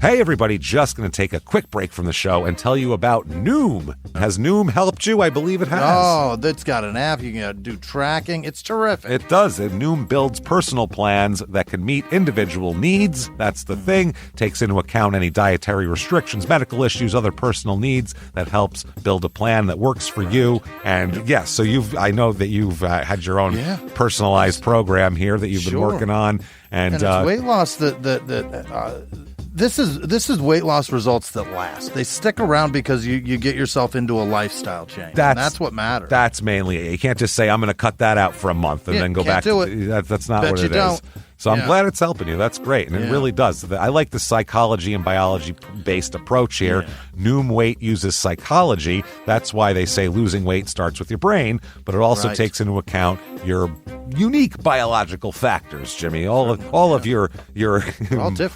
Hey everybody, just going to take a quick break from the show and tell you about Noom. Has Noom helped you? I believe it has. Oh, that's got an app. You can do tracking. It's terrific. It does. Noom builds personal plans that can meet individual needs. That's the thing. Takes into account any dietary restrictions, medical issues, other personal needs. That helps build a plan that works for you. And yes, so I know that you've had your own personalized program here that you've been working on. And it's weight loss This is weight loss results that last. They stick around because you get yourself into a lifestyle change. That's what matters. That's mainly it. You can't just say, I'm going to cut that out for a month and then go back to it. That's not what it is. So I'm glad it's helping you. That's great. And it really does. I like the psychology and biology-based approach here. Yeah. Noom Weight uses psychology. That's why they say losing weight starts with your brain, but it also takes into account your unique biological factors, Jimmy. All of your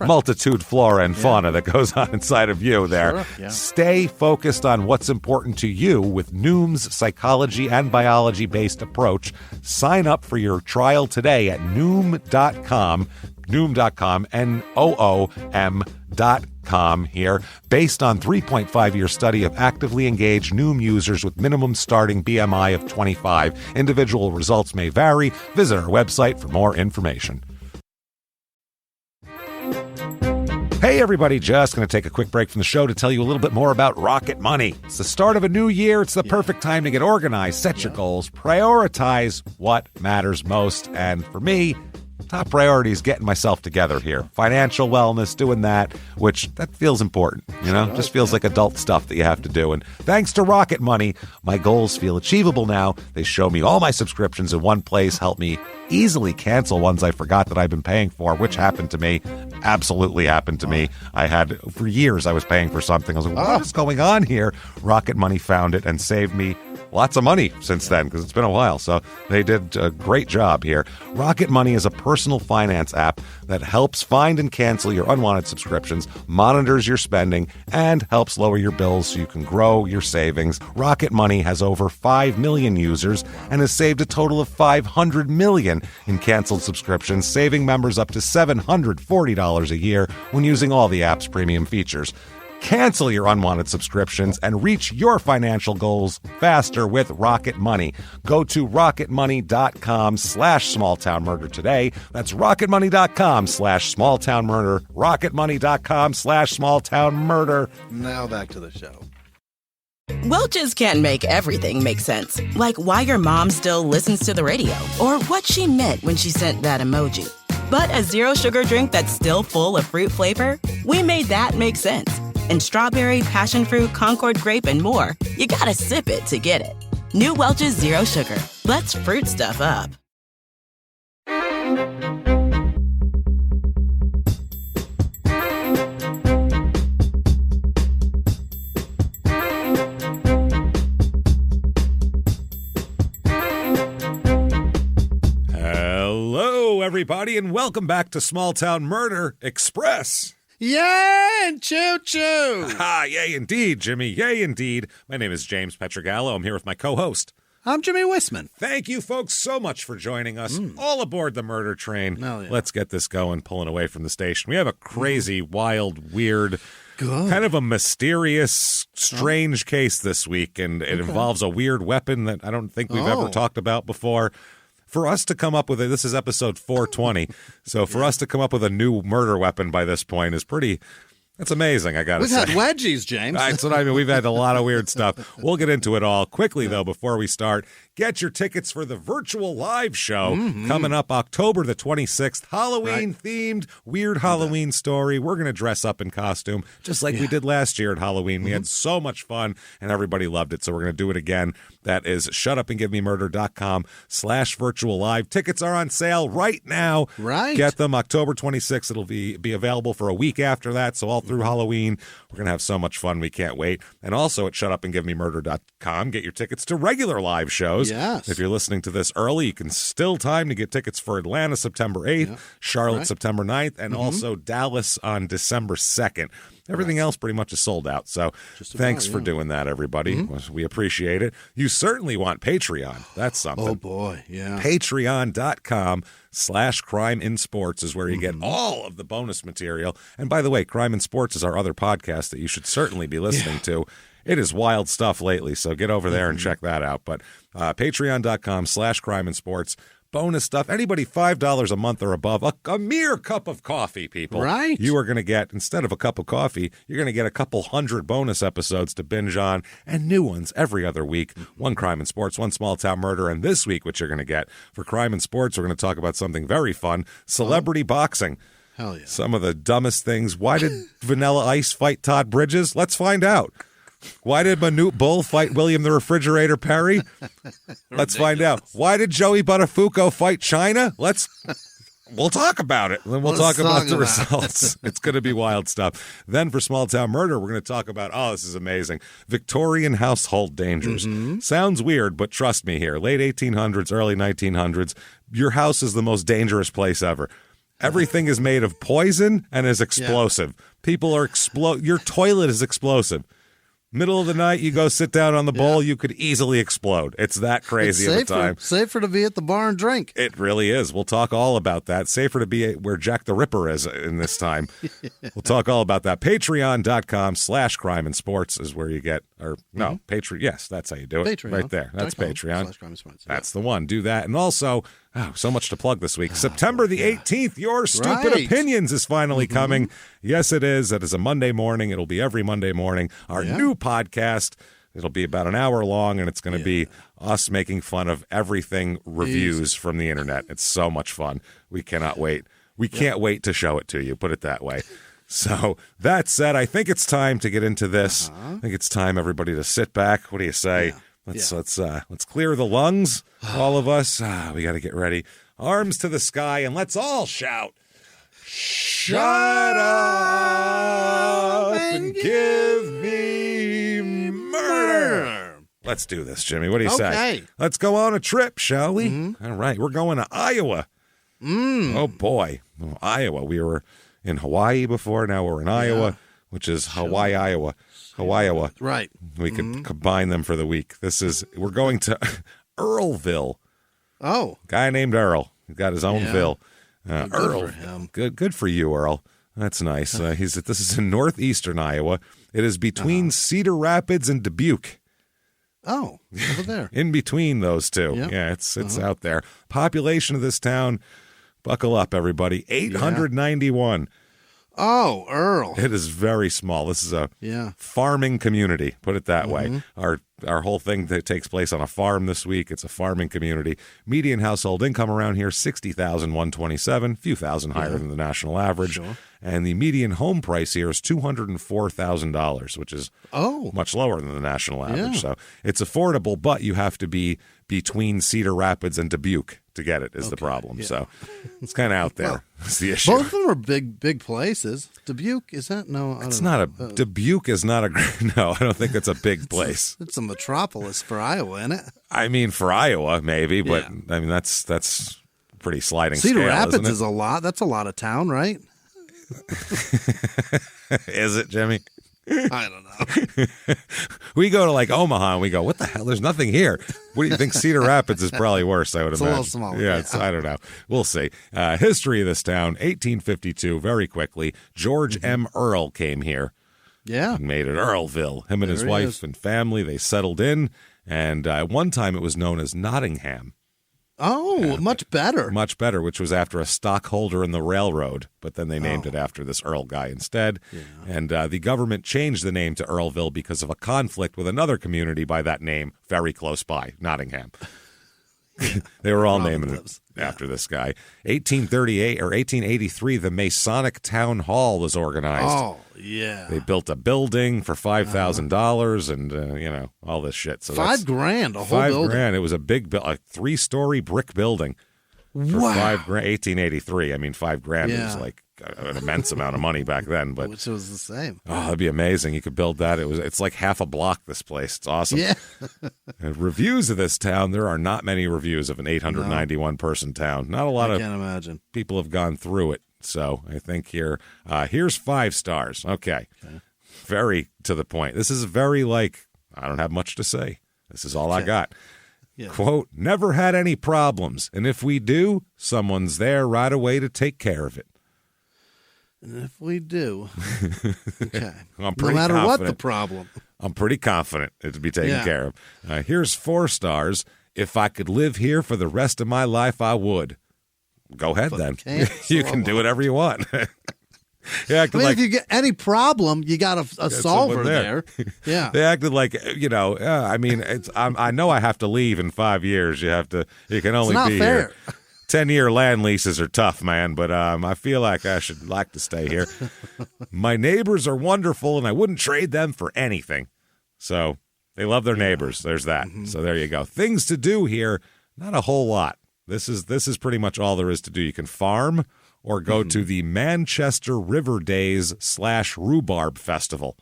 multitude flora and fauna that goes on inside of you there. Sure. Yeah. Stay focused on what's important to you with Noom's psychology and biology-based approach. Sign up for your trial today at Noom.com, Noom.com here, based on 3.5-year study of actively engaged Noom users with minimum starting BMI of 25. Individual results may vary. Visit our website for more information. Hey everybody, just going to take a quick break from the show to tell you a little bit more about Rocket Money. It's the start of a new year. It's the perfect time to get organized, set your goals, prioritize what matters most. And for me, top priority is getting myself together here. Financial wellness, doing that, which that feels important, just feels like adult stuff that you have to do. And thanks to Rocket Money, my goals feel achievable now. They show me all my subscriptions in one place, help me easily cancel ones I forgot that I've been paying for, which happened to me, absolutely happened to me. For years, I was paying for something. I was like, what is going on here? Rocket Money found it and saved me lots of money since then, because it's been a while. So they did a great job here. Rocket Money is a personal finance app that helps find and cancel your unwanted subscriptions, monitors your spending, and helps lower your bills so you can grow your savings. Rocket Money has over 5 million users and has saved a total of $500 million in canceled subscriptions, saving members up to $740 a year when using all the app's premium features. Cancel your unwanted subscriptions and reach your financial goals faster with Rocket Money. Go to rocketmoney.com/smalltownmurder today. That's rocketmoney.com/smalltownmurder. rocketmoney.com/smalltownmurder. Now back to the show. Welch's can't make everything make sense. Like why your mom still listens to the radio or what she meant when she sent that emoji. But a zero sugar drink that's still full of fruit flavor, we made that make sense. And strawberry, passion fruit, Concord grape, and more. You gotta sip it to get it. New Welch's Zero Sugar. Let's fruit stuff up. Hello, everybody, and welcome back to Small Town Murder Express. Yay and choo-choo! Ah, yay indeed, Jimmy. Yay indeed. My name is James Pietragallo. I'm here with my co-host. I'm Jimmie Whisman. Thank you, folks, so much for joining us. All aboard the murder train. Oh, yeah. Let's get this going, pulling away from the station. We have a crazy, wild, weird, kind of a mysterious, strange case this week, and it involves a weird weapon that I don't think we've ever talked about before. For us to come up with this is episode 420, so for us to come up with a new murder weapon by this point is that's amazing, I gotta say. We've had wedgies, James. That's what I mean. We've had a lot of weird stuff. We'll get into it all quickly, though, before we start. Get your tickets for the virtual live show coming up October the 26th. Halloween-themed, weird Halloween story. We're going to dress up in costume, just like we did last year at Halloween. We had so much fun, and everybody loved it, so we're going to do it again. That is shutupandgivememurder.com/virtual live. Tickets are on sale right now. Right. Get them October 26th. It'll be available for a week after that, so all through Halloween. We're going to have so much fun. We can't wait. And also at shutupandgivememurder.com, get your tickets to regular live shows. Yes. If you're listening to this early, you can still time to get tickets for Atlanta September 8th, Charlotte September 9th, and also Dallas on December 2nd. Everything else pretty much is sold out. So thanks for doing that, everybody. We appreciate it. You certainly want Patreon. That's something. Oh, boy. Yeah. Patreon.com/Crime in Sports is where you get all of the bonus material. And by the way, Crime in Sports is our other podcast that you should certainly be listening to. It is wild stuff lately, so get over there and check that out. But patreon.com/Crime in Sports. Bonus stuff. Anybody $5 a month or above, a mere cup of coffee, people. Right. You are going to get, instead of a cup of coffee, you're going to get a couple hundred bonus episodes to binge on and new ones every other week. One Crime in Sports, one Small Town Murder, and this week what you're going to get for Crime in Sports, we're going to talk about something very fun, celebrity boxing. Hell yeah. Some of the dumbest things. Why did Vanilla Ice fight Todd Bridges? Let's find out. Why did Manute Bull fight William the Refrigerator Perry? Let's find out. Why did Joey Buttafuoco fight China? We'll talk about it. Then we'll talk about the results. It's going to be wild stuff. Then for Small Town Murder, we're going to talk about, this is amazing, Victorian household dangers. Sounds weird, but trust me here. Late 1800s, early 1900s, your house is the most dangerous place ever. Everything is made of poison and is explosive. People are your toilet is explosive. Middle of the night, you go sit down on the bowl, you could easily explode. It's that crazy at the time. Safer to be at the bar and drink. It really is. We'll talk all about that. Safer to be where Jack the Ripper is in this time. We'll talk all about that. Patreon.com/Crime in Sports is where you get, Patreon. Yes, that's how you do it. Patreon. Right there. That's Patreon. /Crime in Sports. That's the one. Do that. And also, so much to plug this week. September the 18th, Your Stupid Opinions is finally coming. Yes, it is. It is a Monday morning. It'll be every Monday morning. Our new podcast. It'll be about an hour long, and it's going to be us making fun of everything reviews from the internet. It's so much fun. We cannot wait. We can't wait to show it to you, put it that way. So that said, I think it's time to get into this. I think it's time, everybody, to sit back. What do you say? Let's clear the lungs, all of us. We got to get ready. Arms to the sky, and let's all shout, "Shut up and give me murder." Let's do this, Jimmy. What do you say? Let's go on a trip, shall we? All right, we're going to Iowa. Oh, boy. Iowa. We were in Hawaii before. Now we're in Iowa, which is Hawaii, Iowa. Hawaii. Right. We could combine them for the week. We're going to Earlville. Oh. Guy named Earl. He's got his own Ville. Earl. For him. Good for you, Earl. That's nice. This is in northeastern Iowa. It is between Cedar Rapids and Dubuque. Oh, over there. In between those two. Yep. Yeah, it's out there. Population of this town, buckle up, everybody, 891. Oh, Earl. It is very small. This is a farming community, put it that way. Our whole thing that takes place on a farm this week. It's a farming community. Median household income around here, $60,127, a few thousand higher than the national average. Sure. And the median home price here is $204,000, which is much lower than the national average. Yeah. So it's affordable, but you have to be between Cedar Rapids and Dubuque to get it is the problem. So it's kind of out there. That's the issue. Both of them are big places. Dubuque, is that? No, it's not a Dubuque is not a no. I don't think it's a big place. It's a metropolis for Iowa, isn't it? I mean, for Iowa, maybe, but I mean that's pretty sliding Cedar scale. Rapids isn't it? is a lot. That's a lot of town, right? Is it, Jimmy? I don't know. We go to like Omaha and we go, what the hell? There's nothing here. What do you think? Cedar Rapids is probably worse, I would imagine. A little smaller. Yeah, I don't know. We'll see. History of this town, 1852, very quickly. George M. Earl came here. Yeah. And made it Earlville. Him and his wife and family, they settled in. And at one time it was known as Nottingham. Oh, much better. Much better, which was after a stockholder in the railroad. But then they named it after this Earl guy instead. Yeah. And the government changed the name to Earlville because of a conflict with another community by that name very close by, Nottingham. They were all naming it after this guy. 1838 or 1883, the Masonic Town Hall was organized. Oh, yeah. They built a building for $5,000 and, all this shit. So $5,000, a whole building. $5,000. It was a big, a 3-story brick building for $5,000. 1883. I mean, $5,000 was like an immense amount of money back then. But which was the same. Oh, that'd be amazing. You could build that. It's like half a block, this place. It's awesome. Yeah. Reviews of this town, there are not many reviews of an 891 person town. Not a lot of can't imagine. people have gone through it. So I think here's 5 stars. Okay. Very to the point. This is very I don't have much to say. This is all I got. Yeah. Quote, never had any problems. And if we do, someone's there right away to take care of it. And if we do, okay. I'm pretty no matter confident. What the problem. I'm pretty confident it'll be taken care of. Here's 4 stars. If I could live here for the rest of my life, I would. Go ahead, then. You can do whatever you want. If you get any problem, you got a solver there. Yeah. They acted like, I know I have to leave in 5 years. You can only be here. 10-year land leases are tough, man, but I feel like I should like to stay here. My neighbors are wonderful, and I wouldn't trade them for anything. So they love their neighbors. There's that. Mm-hmm. So there you go. Things to do here, not a whole lot. This is pretty much all there is to do. You can farm or go to the Manchester River Days / Rhubarb Festival.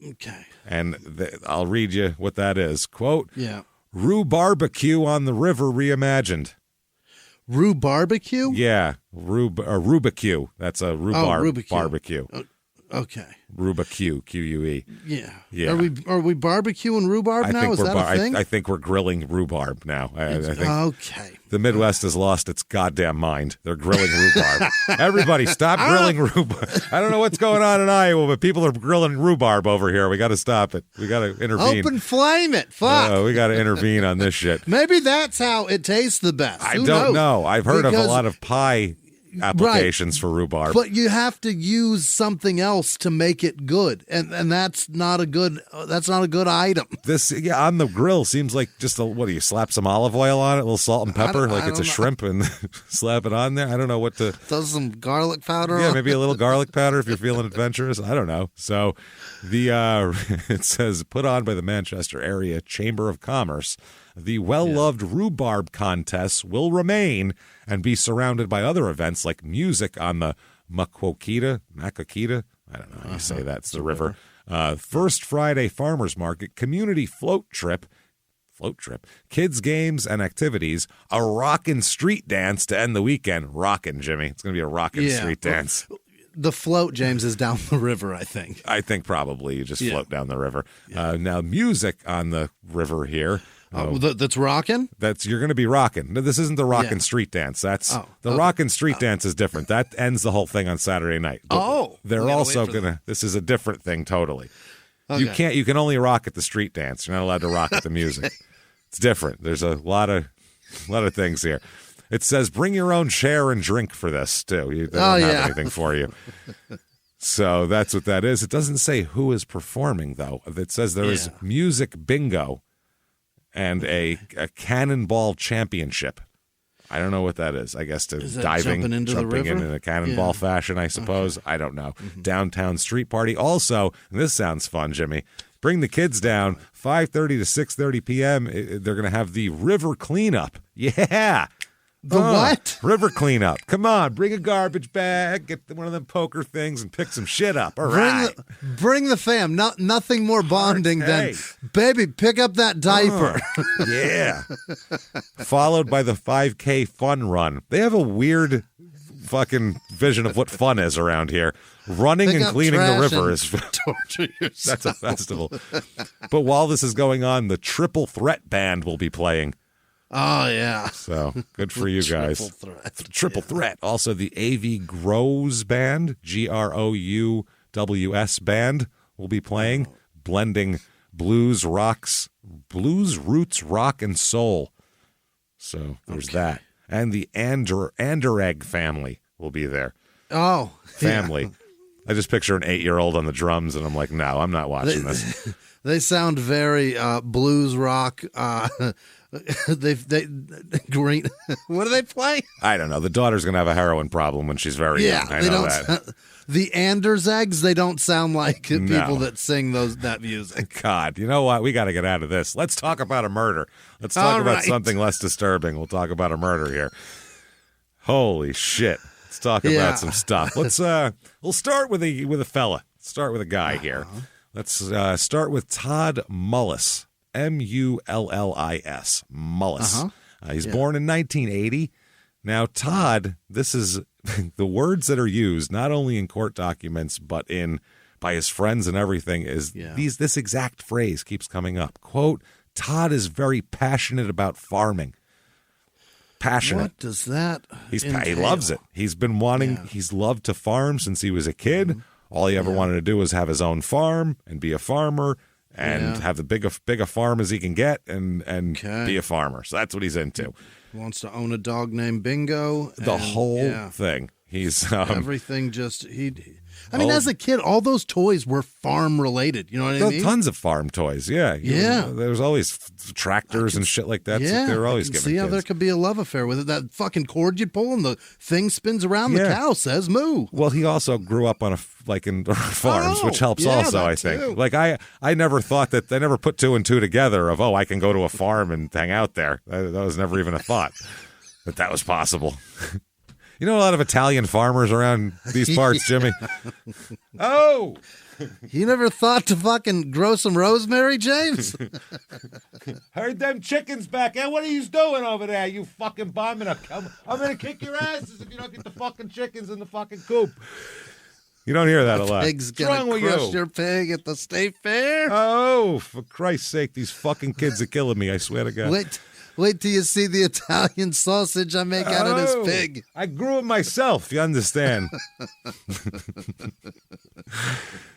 Okay. And I'll read you what that is. Quote, Rhubarbecue on the river reimagined. Rhubarbecue? Yeah, rubacue. That's a rhubarb barbecue. Okay. Rubacue, Q-U-E. Yeah. Are we barbecuing rhubarb now? Is that a thing? I think we're grilling rhubarb now. I think okay. The Midwest has lost its goddamn mind. They're grilling rhubarb. Everybody, stop grilling rhubarb. I don't know what's going on in Iowa, but people are grilling rhubarb over here. We got to stop it. We got to intervene. Open flame it. Fuck. We got to intervene on this shit. Maybe that's how it tastes the best. I don't know. I've heard of a lot of pie applications for rhubarb, but you have to use something else to make it good, and that's not a good item. This on the grill seems like just what do you slap some olive oil on it, a little salt and pepper, like it's a shrimp, and slap it on there. I don't know what to. Throw some garlic powder. Yeah, maybe a little garlic powder if you're feeling adventurous. I don't know. So it says put on by the Manchester Area Chamber of Commerce. The well-loved rhubarb contests will remain and be surrounded by other events like music on the Maquoketa. I don't know how you say that. It's the river. First Friday Farmers Market, community float trip, kids games and activities, a rockin' street dance to end the weekend. Rockin', Jimmy. It's going to be a rockin' street dance. The float, James, is down the river, I think. I think probably you just float down the river. Now, music on the river here. That's rockin'? You're going to be rockin'. No, this isn't the rockin' street dance. The rockin' street dance is different. That ends the whole thing on Saturday night. But they're also going to. This is a different thing totally. Okay. You can only rock at the street dance. You're not allowed to rock at the music. It's different. There's a lot of things here. It says bring your own chair and drink for this too. They don't have anything for you. So that's what that is. It doesn't say who is performing though. It says there is music bingo. And a cannonball championship. I don't know what that is. I guess diving, jumping in a cannonball fashion, I suppose. Okay. I don't know. Mm-hmm. Downtown street party. Also, and this sounds fun, Jimmy, bring the kids down, 5:30 to 6:30 p.m. They're going to have the river cleanup. Yeah. The what? River cleanup. Come on, bring a garbage bag, get one of them poker things, and pick some shit up. All right. Bring the fam. Nothing more bonding than, baby, pick up that diaper. Yeah. Followed by the 5K fun run. They have a weird fucking vision of what fun is around here. Running and cleaning the river is torture yourself. That's a festival. But while this is going on, the Triple Threat Band will be playing. Oh, yeah. So good for you guys. Triple Threat. Also, the AV Grows Band, Grouws Band, will be playing, blending blues, roots, rock, and soul. So there's that. And the Anderegg family will be there. Oh. Family. I just picture an 8-year-old on the drums, and I'm like, no, I'm not watching this. They sound very blues rock. They green. What do they play? I don't know. The daughter's gonna have a heroin problem when she's very young. I know that. The Anders eggs. They don't sound like people that sing that music. God, you know what? We got to get out of this. Let's talk about a murder. Let's talk about something less disturbing. We'll talk about a murder here. Holy shit! Let's talk about some stuff. Let's we'll start with a fella. Start with a guy here. Let's start with Todd Mullis. Mullis. Mullis. He's born in 1980. Now, Todd, this is the words that are used, not only in court documents, but by his friends and everything, is this exact phrase keeps coming up. Quote, Todd is very passionate about farming. Passionate. What does that entail? He loves it. He's been he's loved to farm since he was a kid. Mm-hmm. All he ever wanted to do was have his own farm and be a farmer and have the big a farm as he can get and be a farmer. So that's what he's into. He wants to own a dog named Bingo. The whole thing. He's everything just as a kid, all those toys were farm related. You know what I mean? Tons of farm toys. Yeah. There's always tractors and shit like that. Yeah. So they were always giving see how there could be a love affair with it. That fucking cord you pull and the thing spins around. The cow says moo. Well, he also grew up on in farms, which helps also, I think. Too. Like I never thought that I never put two and two together of, I can go to a farm and hang out there. That was never even a thought that was possible. You know a lot of Italian farmers around these parts, Jimmie? Oh! You never thought to fucking grow some rosemary, James? Heard them chickens back. Hey, what are you doing over there, you fucking bum? I'm going to kick your asses if you don't get the fucking chickens in the fucking coop. You don't hear that a lot. Pig's going to crush your pig at the state fair? Oh, for Christ's sake, these fucking kids are killing me, I swear to God. Wait till you see the Italian sausage I make out of this pig. I grew it myself, you understand.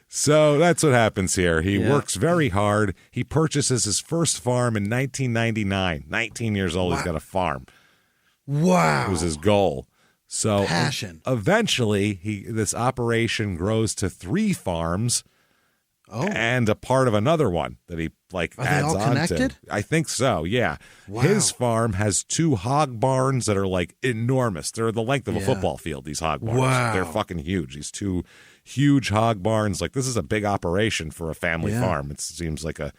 So that's what happens here. He works very hard. He purchases his first farm in 1999. 19 years old, He's got a farm. Wow. It was his goal. So passion. Eventually, this operation grows to 3 farms. And a part of another one that he adds on to. Are they all connected? I think so, yeah. Wow. His farm has 2 hog barns that are enormous. They're the length of a football field, these hog barns. Wow. They're fucking huge. These 2 huge hog barns. This is a big operation for a family farm. It seems like a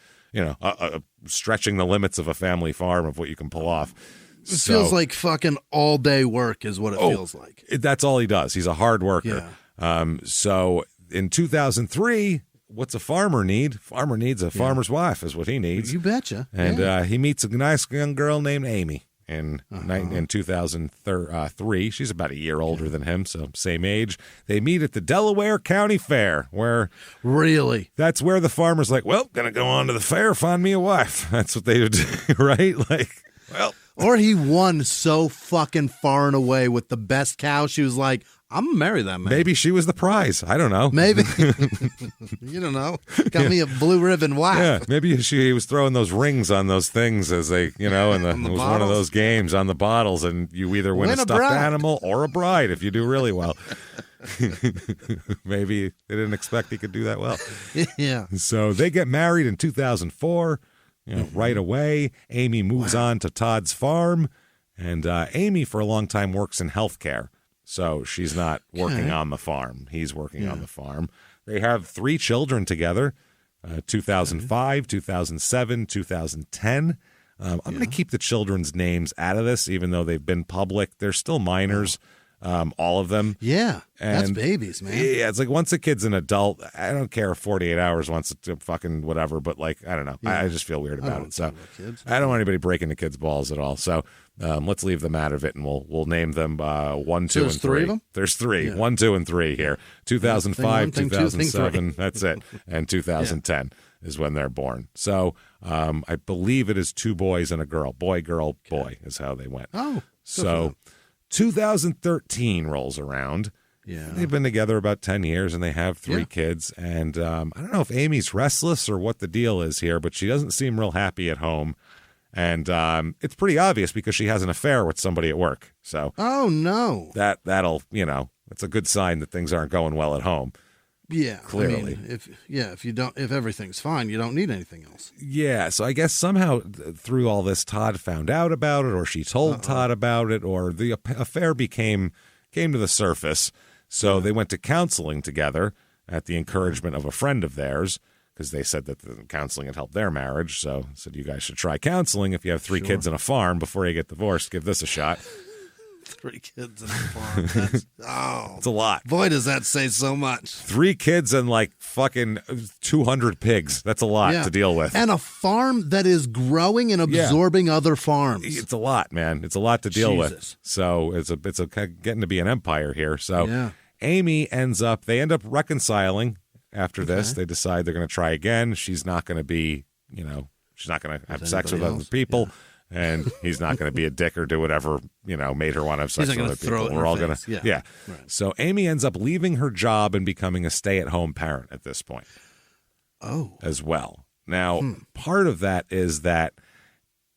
stretching the limits of a family farm of what you can pull off. It feels like fucking all day work is what it feels like. That's all he does. He's a hard worker. Yeah. So in 2003... what's a farmer need? Farmer needs a farmer's wife is what he needs. You betcha. And he meets a nice young girl named Amy in 2003. She's about a year older than him, so same age. They meet at the Delaware County Fair, where... Really? That's where the farmer's gonna go on to the fair, find me a wife. That's what they would do, right? Or he won so fucking far and away with the best cow, she was like... I'm going to marry that man. Maybe she was the prize. I don't know. Maybe. You don't know. Got me a blue ribbon wife. Yeah, maybe he was throwing those rings on those things as they, and it was one of those games on the bottles, and you either win a stuffed animal or a bride if you do really well. Maybe they didn't expect he could do that well. Yeah. So they get married in 2004, right away. Amy moves on to Todd's farm, and Amy for a long time works in healthcare. So she's not working on the farm. He's working on the farm. They have 3 children together, 2005, 2007, 2010. I'm going to keep the children's names out of this, even though they've been public. They're still minors, all of them. Yeah, that's babies, man. Yeah, it's once a kid's an adult, I don't care if 48 hours wants to fucking whatever, but I don't know. Yeah. I just feel weird about it. So I don't want anybody breaking the kids' balls at all. So let's leave them out of it, and we'll name them 1, 2, and 3. 3 of them? There's 3. 1, 2, and 3 here. 2005, 2007, that's it. And 2010 is when they're born. So I believe it is 2 boys and a girl. Boy, girl, boy is how they went. Oh, so 2013 rolls around. Yeah. They've been together about 10 years, and they have 3 kids. And I don't know if Amy's restless or what the deal is here, but she doesn't seem real happy at home. And it's pretty obvious because she has an affair with somebody at work. So oh no, that'll it's a good sign that things aren't going well at home. Yeah, clearly. I mean, if everything's fine, you don't need anything else. Yeah, so I guess somehow through all this, Todd found out about it, or she told Todd about it, or the affair came to the surface. So they went to counseling together at the encouragement of a friend of theirs, because they said that the counseling had helped their marriage. So I said, you guys should try counseling. If you have 3 kids and a farm before you get divorced, give this a shot. 3 kids in a farm. That's a lot. Boy, does that say so much. 3 kids and like fucking 200 pigs. That's a lot to deal with. And a farm that is growing and absorbing other farms. It's a lot, man. It's a lot to deal with. So it's getting to be an empire here. So Amy they end up reconciling after this. They decide they're going to try again. She's not going to be, she's not going to have sex with other people. Yeah. And he's not going to be a dick or do whatever, made her want to have sex with other people. We're all going to, Right. So Amy ends up leaving her job and becoming a stay-at-home parent at this point. Oh. As well. Now, part of that is that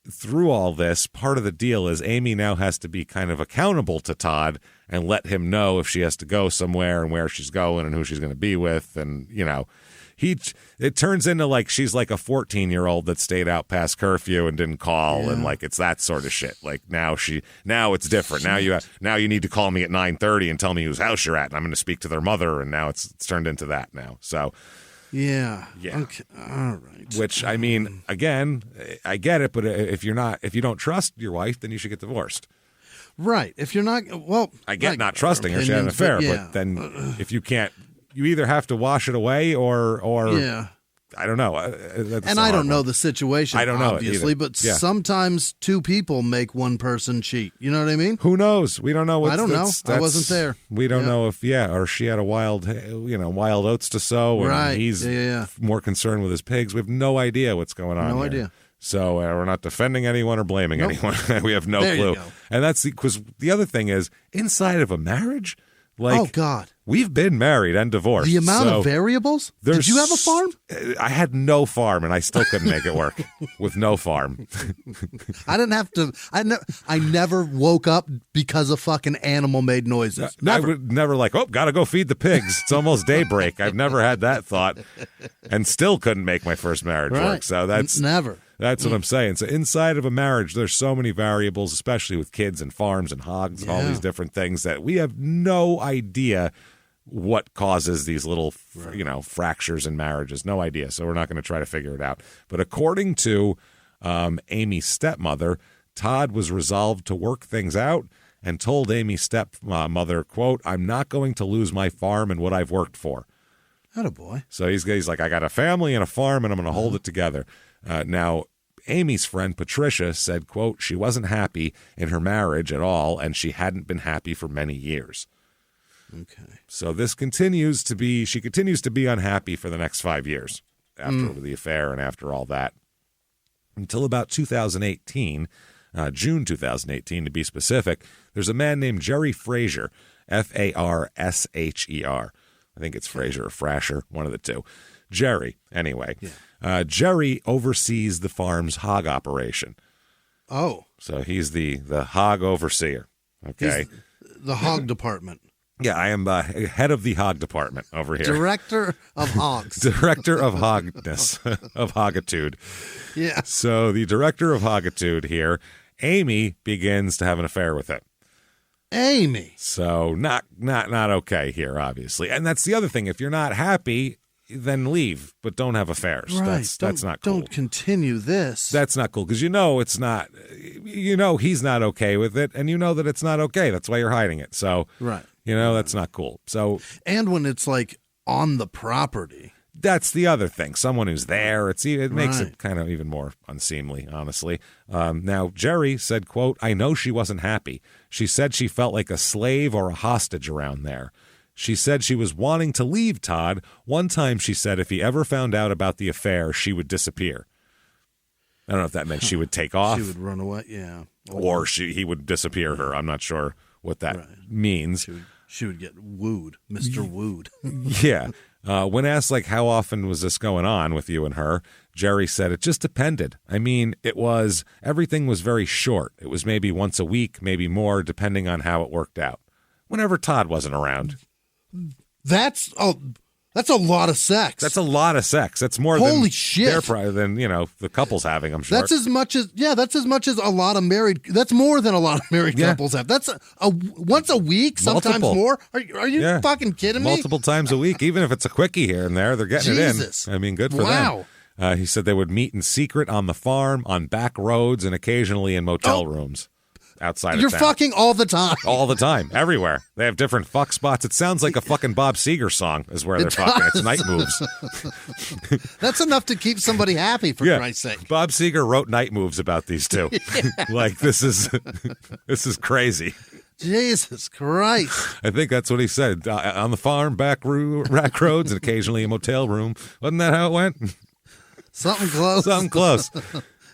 through all this, part of the deal is Amy now has to be kind of accountable to Todd and let him know if she has to go somewhere and where she's going and who she's going to be with. And, it turns into like she's like a 14-year-old that stayed out past curfew and didn't call, and like it's that sort of shit. Like now it's different. Now you need to call me at 9:30 and tell me whose house you're at, and I'm going to speak to their mother. And now it's turned into that now. So yeah. Okay. All right. Which I mean, again, I get it, but if you don't trust your wife, then you should get divorced. Right. If you're not, I get not trusting her. She had an affair, but then if you can't. You either have to wash it away or I don't know. And I don't know the situation, I don't know obviously, but sometimes 2 people make one person cheat. You know what I mean? Who knows? We don't know. I don't know. I wasn't there. We don't know if, or she had a wild oats to sow and he's more concerned with his pigs. We have no idea what's going on. No idea. So we're not defending anyone or blaming anyone. We have no clue. And that's because the other thing is inside of a marriage, like, oh, God. We've been married and divorced. The amount of variables? Did you have a farm? I had no farm, and I still couldn't make it work with no farm. I didn't have to. I never woke up because a fucking animal made noises. Never. I would never gotta go feed the pigs. It's almost daybreak. I've never had that thought, and still couldn't make my first marriage work. So that's never. That's what I'm saying. So inside of a marriage, there's so many variables, especially with kids and farms and hogs and all these different things that we have no idea what causes these little, fractures in marriages. No idea. So we're not going to try to figure it out. But according to Amy's stepmother, Todd was resolved to work things out and told Amy's stepmother, quote, "I'm not going to lose my farm and what I've worked for." Attaboy. So he's like, I got a family and a farm and I'm going to hold it together. Now, Amy's friend Patricia said, quote, she wasn't happy in her marriage at all, and she hadn't been happy for many years. Okay. So she continues to be unhappy for the next 5 years after the affair and after all that. Until about 2018, June 2018 to be specific, there's a man named Jerry Frazier, Farsher. I think it's Frazier or Frasher, one of the two. Jerry, anyway. Yeah. Jerry oversees the farm's hog operation. Oh. So he's the hog overseer. Okay. He's the hog department. Yeah, I am head of the hog department over here. Director of hogs. Director of hogness, of hogitude. Yeah. So the director of hogitude here, Amy, begins to have an affair with it. Amy. So not okay here, obviously. And that's the other thing. If you're not happy, then leave, but don't have affairs. Right. That's not cool. Don't continue this. That's not cool because it's not. He's not okay with it, and that it's not okay. That's why you're hiding it. So right. That's not cool. So and when it's like on the property. That's the other thing. Someone who's there, it makes it kind of even more unseemly, honestly. Now, Jerry said, quote, I know she wasn't happy. She said she felt like a slave or a hostage around there. She said she was wanting to leave Todd. One time she said if he ever found out about the affair, she would disappear. I don't know if that meant she would take off. She would run away, yeah. Or he would disappear her. I'm not sure what that means. She would get wooed, Mr. Wooed. Yeah. When asked, how often was this going on with you and her, Jerry said it just depended. I mean, everything was very short. It was maybe once a week, maybe more, depending on how it worked out. Whenever Todd wasn't around. That's a lot of sex. That's a lot of sex. That's more Holy shit. than the couple's having, I'm sure. That's as much as a lot of married. That's more than a lot of married couples have. That's once a week, sometimes more. Are you fucking kidding me? Multiple times a week, even if it's a quickie here and there, they're getting it in. I mean, good for them. He said they would meet in secret on the farm, on back roads, and occasionally in motel rooms. outside of You're town. fucking all the time. All the time, everywhere. They have different fuck spots. It sounds like a fucking Bob Seger song is where they're fucking. It's night moves. That's enough to keep somebody happy, for Christ's sake. Bob Seger wrote night moves about these two. Like, this is crazy. Jesus Christ. I think that's what he said. On the farm, back roads, and occasionally a motel room. Wasn't that how it went? Something close. Something close.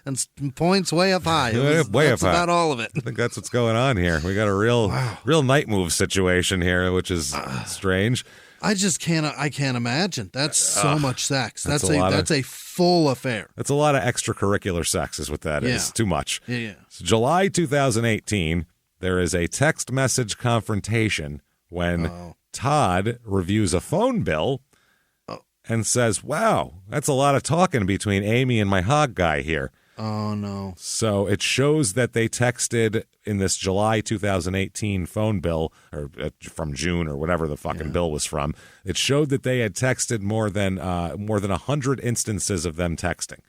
And points way up high. Way up high. That's about all of it. I think that's what's going on here. We got a real night move situation here, which is strange. I just can't imagine. That's so much sex. That's a full affair. That's a lot of extracurricular sex is what that is. Too much. Yeah. So July 2018, there is a text message confrontation when Todd reviews a phone bill and says, wow, that's a lot of talking between Amy and my hog guy here. Oh, no. So it shows that they texted in this July 2018 phone bill, or from June or whatever the fucking bill was from. It showed that they had texted more than 100 instances of them texting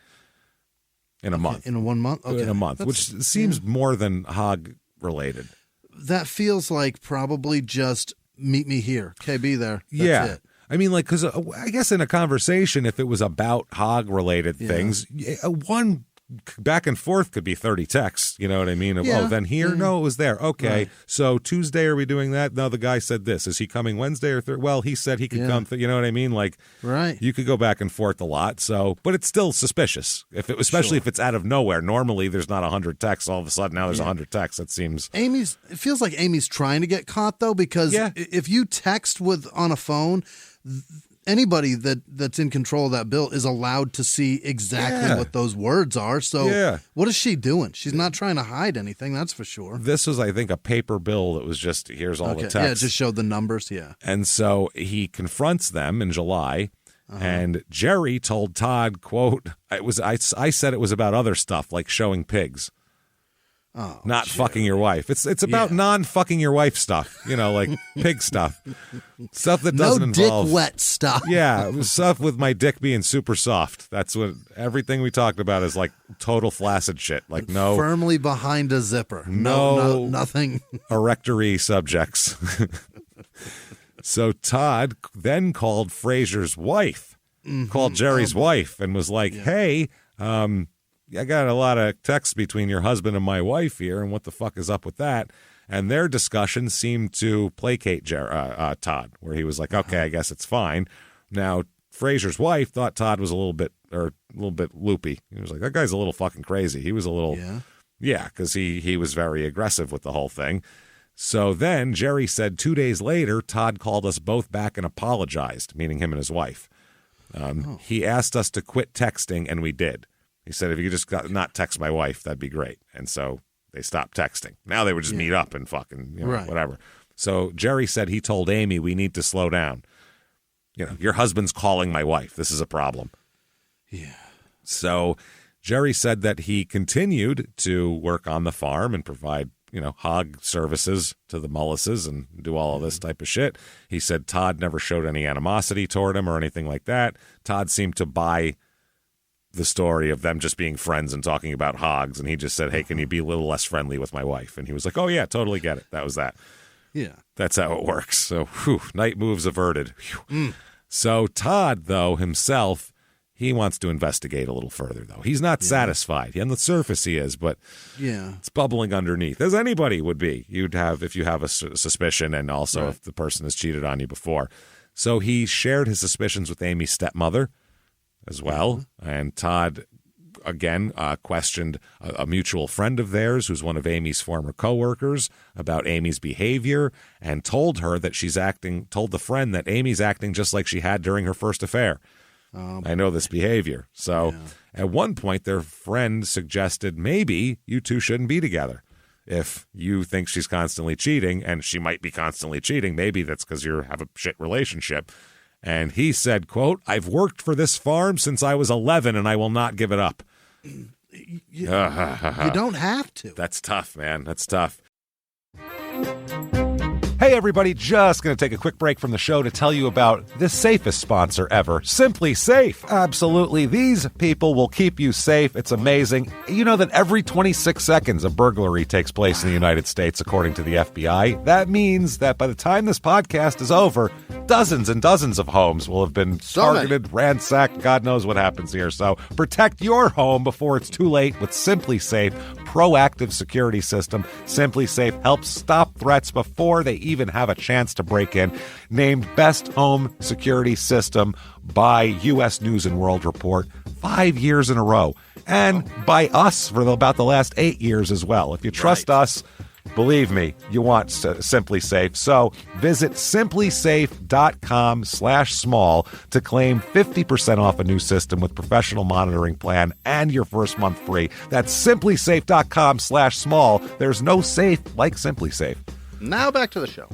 in a month. In 1 month? Okay. In a month, which seems more than hog related. That feels like probably just meet me here. Okay, be there. That's it. I mean, like, because I guess in a conversation, if it was about hog related things, one back and forth could be 30 texts. You know what I mean? Then here? No, it was there. Okay. Right. So Tuesday, are we doing that? No, the guy said this. Is he coming Wednesday or Thursday? Well, he said he could come. You know what I mean? Like, you could go back and forth a lot. So, but it's still suspicious. Especially if it's out of nowhere. Normally, there's not 100 texts. All of a sudden, now there's 100 texts. It seems. It feels like Amy's trying to get caught, though, because if you text on a phone, anybody that's in control of that bill is allowed to see exactly what those words are. So what is she doing? She's not trying to hide anything, that's for sure. This was, I think, a paper bill that was just, here's all the text. Yeah, it just showed the numbers, And so he confronts them in July, and Jerry told Todd, quote, I said it was about other stuff, like showing pigs. Oh, not fucking your wife. It's about non-fucking your wife stuff, like pig stuff. Stuff that doesn't involve dick wet stuff. Yeah, stuff with my dick being super soft. That's what everything we talked about is like total flaccid shit. Like no firmly behind a zipper. No nothing. Erectory subjects. So Todd then called Fraser's wife, called Jerry's wife, and was like, "Hey, I got a lot of texts between your husband and my wife here, and what the fuck is up with that?" And their discussion seemed to placate Todd, where he was like, "Okay, I guess it's fine." Now, Fraser's wife thought Todd was a little bit loopy. He was like, "That guy's a little fucking crazy." He was a little, because he was very aggressive with the whole thing. So then Jerry said 2 days later, Todd called us both back and apologized, meaning him and his wife. He asked us to quit texting, and we did. He said, if you could just not text my wife, that'd be great. And so they stopped texting. Now they would just meet up and fucking, whatever. So Jerry said he told Amy, we need to slow down. Your husband's calling my wife. This is a problem. Yeah. So Jerry said that he continued to work on the farm and provide, hog services to the Mullises and do all of this type of shit. He said Todd never showed any animosity toward him or anything like that. Todd seemed to buy the story of them just being friends and talking about hogs, and he just said, hey, can you be a little less friendly with my wife? And he was like, oh yeah, totally get it. That was that. Yeah. That's how it works. So night moves averted. So Todd, though, himself, he wants to investigate a little further, though. He's not satisfied. On the surface he is, but it's bubbling underneath, as anybody would be. You'd have if you have a suspicion, and also if the person has cheated on you before. So he shared his suspicions with Amy's stepmother as well. And Todd, again, questioned a mutual friend of theirs who's one of Amy's former coworkers about Amy's behavior, and told her that told the friend that Amy's acting just like she had during her first affair. I know this behavior. So at one point, their friend suggested maybe you two shouldn't be together. If you think she's constantly cheating, and she might be constantly cheating, maybe that's because you have a shit relationship. And he said, quote, I've worked for this farm since I was 11, and I will not give it up. You don't have to. That's tough, man. That's tough. Hey, everybody, just going to take a quick break from the show to tell you about the safest sponsor ever, Simply Safe. Absolutely, these people will keep you safe. It's amazing. You know that every 26 seconds a burglary takes place in the United States, according to the FBI. That means that by the time this podcast is over, dozens and dozens of homes will have been targeted, ransacked. God knows what happens here. So protect your home before it's too late with Simply Safe proactive security system. Simply Safe helps stop threats before they even have a chance to break in. Named Best Home Security System by U.S. News and World Report 5 years in a row. And by us for about the last 8 years as well. If you trust us, believe me, you want Simply Safe. So visit simplysafe.com/small to claim 50% off a new system with professional monitoring plan and your first month free. That's simplysafe.com/small. There's no safe like Simply Safe. Now back to the show.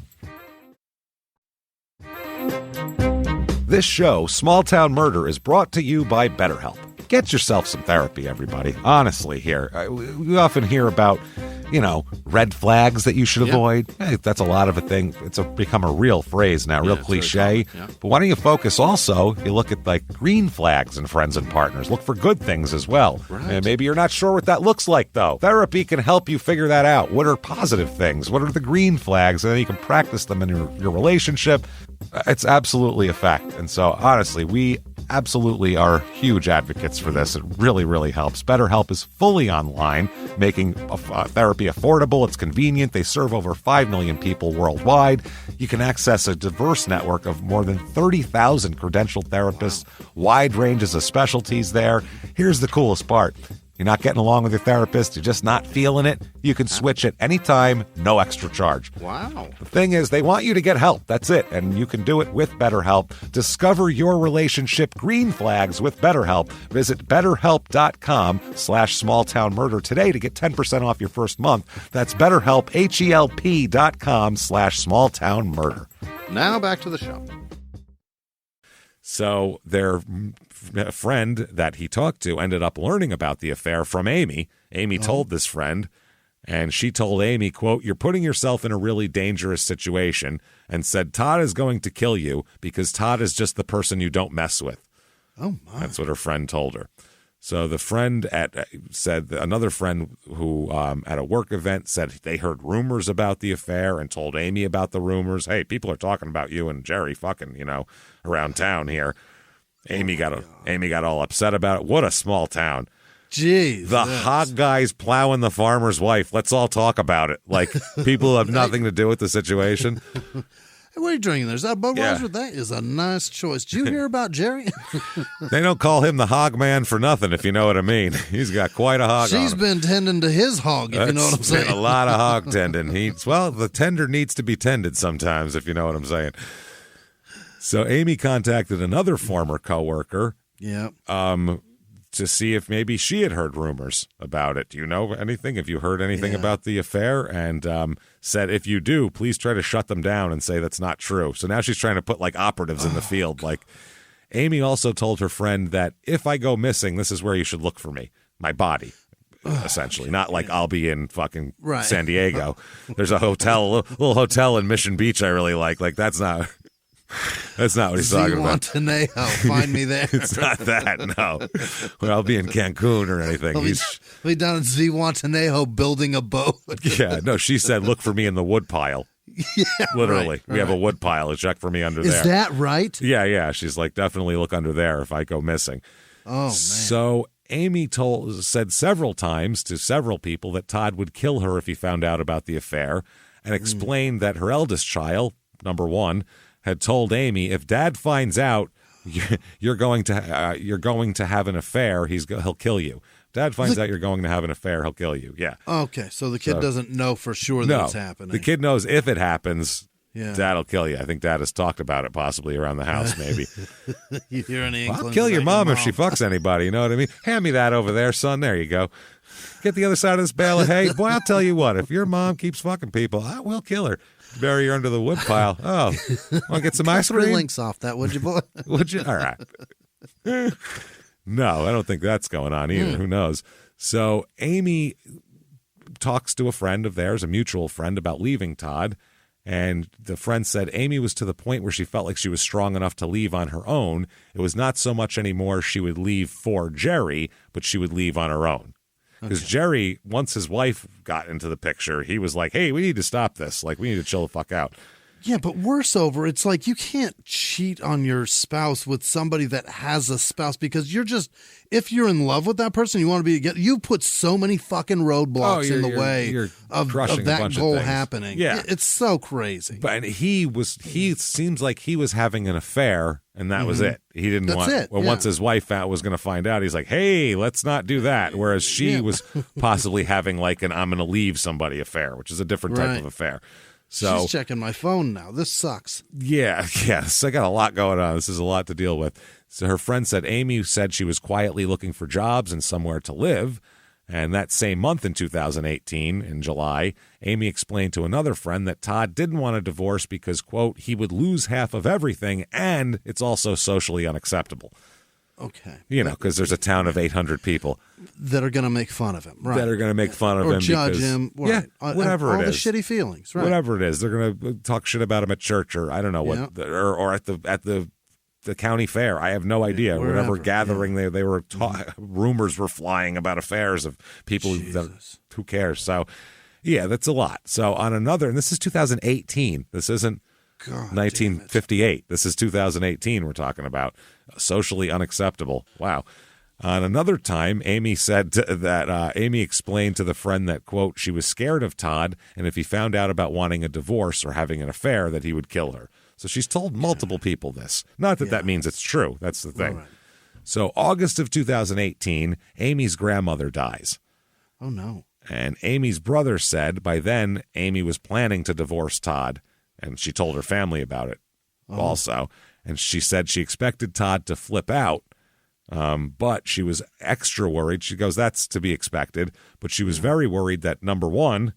This show, Small Town Murder, is brought to you by BetterHelp. Get yourself some therapy, everybody. Honestly, here. We often hear about, red flags that you should avoid. Hey, that's a lot of a thing. It's become a real phrase now, real cliche. Yeah. But why don't you focus also, you look at like green flags in friends and partners. Look for good things as well. Right. And maybe you're not sure what that looks like, though. Therapy can help you figure that out. What are positive things? What are the green flags? And then you can practice them in your relationship. It's absolutely a fact. And so, honestly, we absolutely are huge advocates for this. It really, really helps. BetterHelp is fully online, making therapy affordable. It's convenient. They serve over 5 million people worldwide. You can access a diverse network of more than 30,000 credentialed therapists, wide ranges of specialties there. Here's the coolest part. You're not getting along with your therapist, you're just not feeling it, you can switch at any time, no extra charge. Wow. The thing is, they want you to get help. That's it. And you can do it with BetterHelp. Discover your relationship green flags with BetterHelp. Visit BetterHelp.com/smalltownmurder today to get 10% off your first month. That's BetterHelp, HELP.com/smalltownmurder. Now back to the show. So their friend that he talked to ended up learning about the affair from Amy. Amy told this friend, and she told Amy, quote, "You're putting yourself in a really dangerous situation," and said, "Todd is going to kill you because Todd is just the person you don't mess with." Oh, my. That's what her friend told her. So the friend said another friend who at a work event said they heard rumors about the affair and told Amy about the rumors. Hey, people are talking about you and Jerry fucking, around town here. Amy got all upset about it. What a small town. Jeez. The hog guy's plowing the farmer's wife. Let's all talk about it. Like people who have nothing to do with the situation. Hey, what are you drinking there? Is that Budweiser? Yeah. That is a nice choice. Did you hear about Jerry? They don't call him the hog man for nothing, if you know what I mean. He's got quite a hog. She's been tending to his hog, if you know what I'm saying. A lot of hog tending. The tender needs to be tended sometimes, if you know what I'm saying. So Amy contacted another former coworker. Yeah. To see if maybe she had heard rumors about it. Do you know anything? Have you heard anything about the affair? And said, if you do, please try to shut them down and say that's not true. So now she's trying to put like operatives in the field. God. Like Amy also told her friend that if I go missing, this is where you should look for me, my body. Essentially, not like I'll be in fucking San Diego. There's a little hotel in Mission Beach I really like. Like that's not what he's talking about. Find me there. It's not that, no. Well, I'll be in Cancun or anything. I'll be down in Zihuatanejo building a boat. Yeah, no, she said, look for me in the wood pile. Yeah, literally. We have a wood pile. Check for me under there. Is that right? Yeah. She's like, definitely look under there if I go missing. Oh, man. So Amy said several times to several people that Todd would kill her if he found out about the affair and explained that her eldest child, number one, had told Amy, if Dad finds out you're going to have an affair, he'll kill you. If Dad finds out you're going to have an affair, he'll kill you. Yeah. Okay, so the kid doesn't know for sure that it's happening. The kid knows if it happens, Dad'll kill you. I think Dad has talked about it possibly around the house, maybe. You hear any inkling? I'll kill your mom if she fucks anybody, you know what I mean? Hand me that over there, son. There you go. Get the other side of this bale of hay. Boy, I'll tell you what, if your mom keeps fucking people, I will kill her. Bury her under the wood pile. Oh, want to get some ice cream? 3 links off that, would you, boy? Would you? All right. No, I don't think that's going on either. Who knows? So Amy talks to a friend of theirs, a mutual friend, about leaving Todd, And the friend said Amy was to the point where she felt like she was strong enough to leave on her own. It was not so much anymore she would leave for Jerry, but she would leave on her own. Because Jerry, once his wife got into the picture, he was like, hey, we need to stop this. Like, we need to chill the fuck out. Yeah, but worse over, it's like you can't cheat on your spouse with somebody that has a spouse because if you're in love with that person, you want to be together, you put so many fucking roadblocks in the way of that goal happening. Yeah. It's so crazy. But he seems like he was having an affair, and that was it. He didn't once his wife was going to find out, he's like, hey, let's not do that. Whereas she was possibly having like an I'm going to leave somebody affair, which is a different type of affair. So she's checking my phone now. This sucks. Yeah. So I got a lot going on. This is a lot to deal with. So her friend said Amy said she was quietly looking for jobs and somewhere to live. And that same month in 2018, in July, Amy explained to another friend that Todd didn't want a divorce because, quote, he would lose half of everything and it's also socially unacceptable. Okay. Because there's a town of 800 people that are going to make fun of him, right? That are going to make fun of him, or judge him, right? Yeah, whatever all it is, all the shitty feelings, right? Whatever it is, they're going to talk shit about him at church, or I don't know what, or at the county fair. I have no idea. Whatever gathering they were, rumors were flying about affairs of people. Who cares? So, yeah, that's a lot. So on another, and this is 2018. This isn't 1958. This is 2018 we're talking about. Socially unacceptable. Wow. On another time, Amy said that Amy explained to the friend that, quote, she was scared of Todd, and if he found out about wanting a divorce or having an affair, that he would kill her. So she's told multiple people this. Not that that means it's true. That's the thing. Right. So August of 2018, Amy's grandmother dies. Oh, no. And Amy's brother said by then Amy was planning to divorce Todd, and she told her family about it also. And she said she expected Todd to flip out, but she was extra worried. She goes, that's to be expected. But she was very worried that, number one,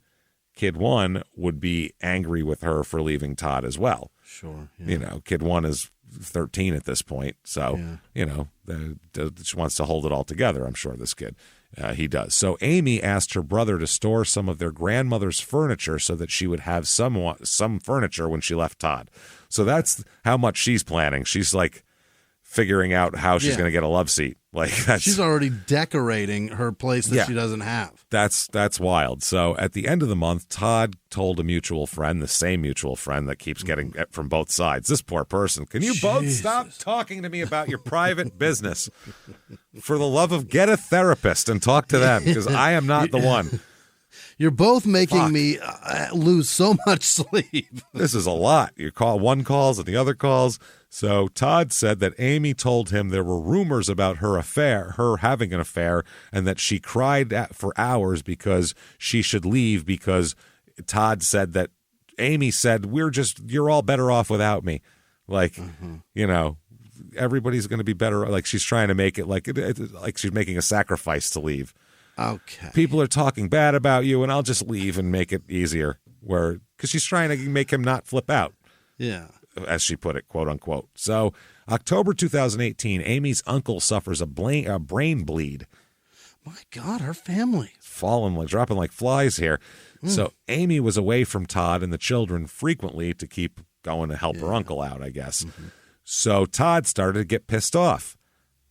Kid 1 would be angry with her for leaving Todd as well. Sure. Yeah. Kid 1 is 13 at this point. So, she wants to hold it all together, I'm sure, this kid. He does. So Amy asked her brother to store some of their grandmother's furniture so that she would have some furniture when she left Todd. So that's how much she's planning. She's like figuring out how she's going to get a love seat. Like she's already decorating her place that she doesn't have. That's wild. So at the end of the month, Todd told a mutual friend, the same mutual friend that keeps getting it from both sides. This poor person. Can you both stop talking to me about your private business? For the love of, get a therapist and talk to them, because I am not the one. You're both making me lose so much sleep. This is a lot. One calls and the other calls. So Todd said that Amy told him there were rumors about her having an affair, and that she cried for hours because she should leave because Todd said that Amy said, you're all better off without me. Like, everybody's going to be better. Like she's trying to make it like she's making a sacrifice to leave. Okay. People are talking bad about you, and I'll just leave and make it easier. Because she's trying to make him not flip out. Yeah. As she put it, quote unquote. So, October 2018, Amy's uncle suffers a brain bleed. My God, her family. Dropping like flies here. So, Amy was away from Todd and the children frequently to keep going to help her uncle out, I guess. Mm-hmm. So, Todd started to get pissed off,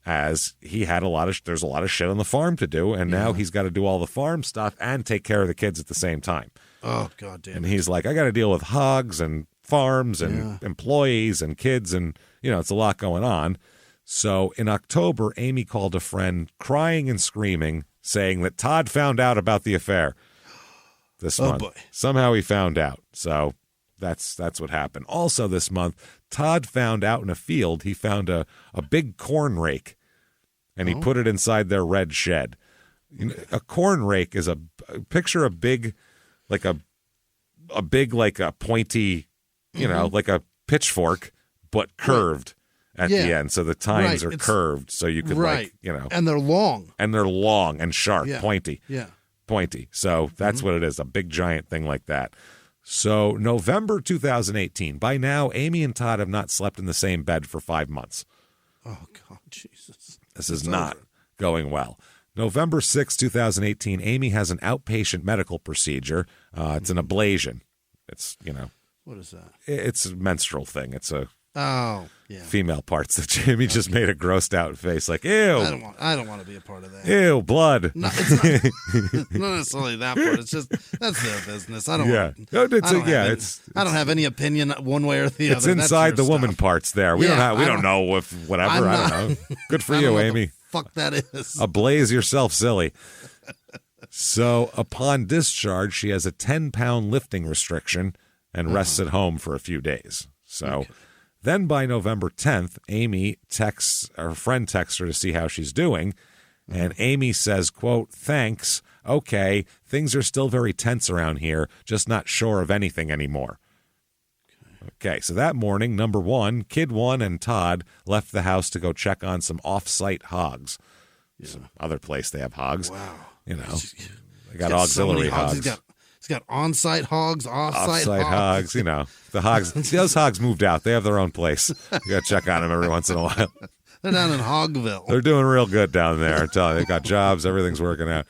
as he had there's a lot of shit on the farm to do, and now he's got to do all the farm stuff and take care of the kids at the same time. Oh, God damn it. And he's like, I got to deal with hogs and farms and employees and kids, and, it's a lot going on. So in October, Amy called a friend crying and screaming, saying that Todd found out about the affair this month. Boy. Somehow he found out. So that's what happened. Also this month, Todd found out in a field, he found a big corn rake, and he put it inside their red shed. A corn rake is picture a big, like a pointy, like a pitchfork, but curved at the end. So the tines are curved, so you could and they're long. And they're long and sharp, pointy. Yeah. Pointy. So that's what it is, a big giant thing like that. So November 2018. By now, Amy and Todd have not slept in the same bed for 5 months. Oh, God, Jesus. This is not going well. November 6, 2018, Amy has an outpatient medical procedure. It's an ablation. It's, What is that? It's a menstrual thing. It's a female parts that Jimmie just made a grossed out face like, ew. I don't want to be a part of that. Ew, blood. No, it's not necessarily that part. It's just that's their business. I don't. I don't have any opinion one way or the other. It's inside the woman stuff. parts there. We don't know if whatever. I don't know. Good for you, Amy. Fuck that is. Ablaze yourself, silly. So upon discharge, she has a 10-pound lifting restriction and rests at home for a few days. So then by November 10th, Amy texts, her friend texts her to see how she's doing. And Amy says, quote, "Thanks. Okay. Things are still very tense around here. Just not sure of anything anymore." Okay. So that morning, number one, Kid 1 and Todd left the house to go check on some off-site hogs. Yeah. Some other place they have hogs. Wow. You know, they got auxiliary hogs. He's got on-site hogs, off-site hogs. You know, the hogs. Those hogs moved out. They have their own place. You got to check on them every once in a while. They're down in Hogville. They're doing real good down there. I'm telling you, they got jobs. Everything's working out.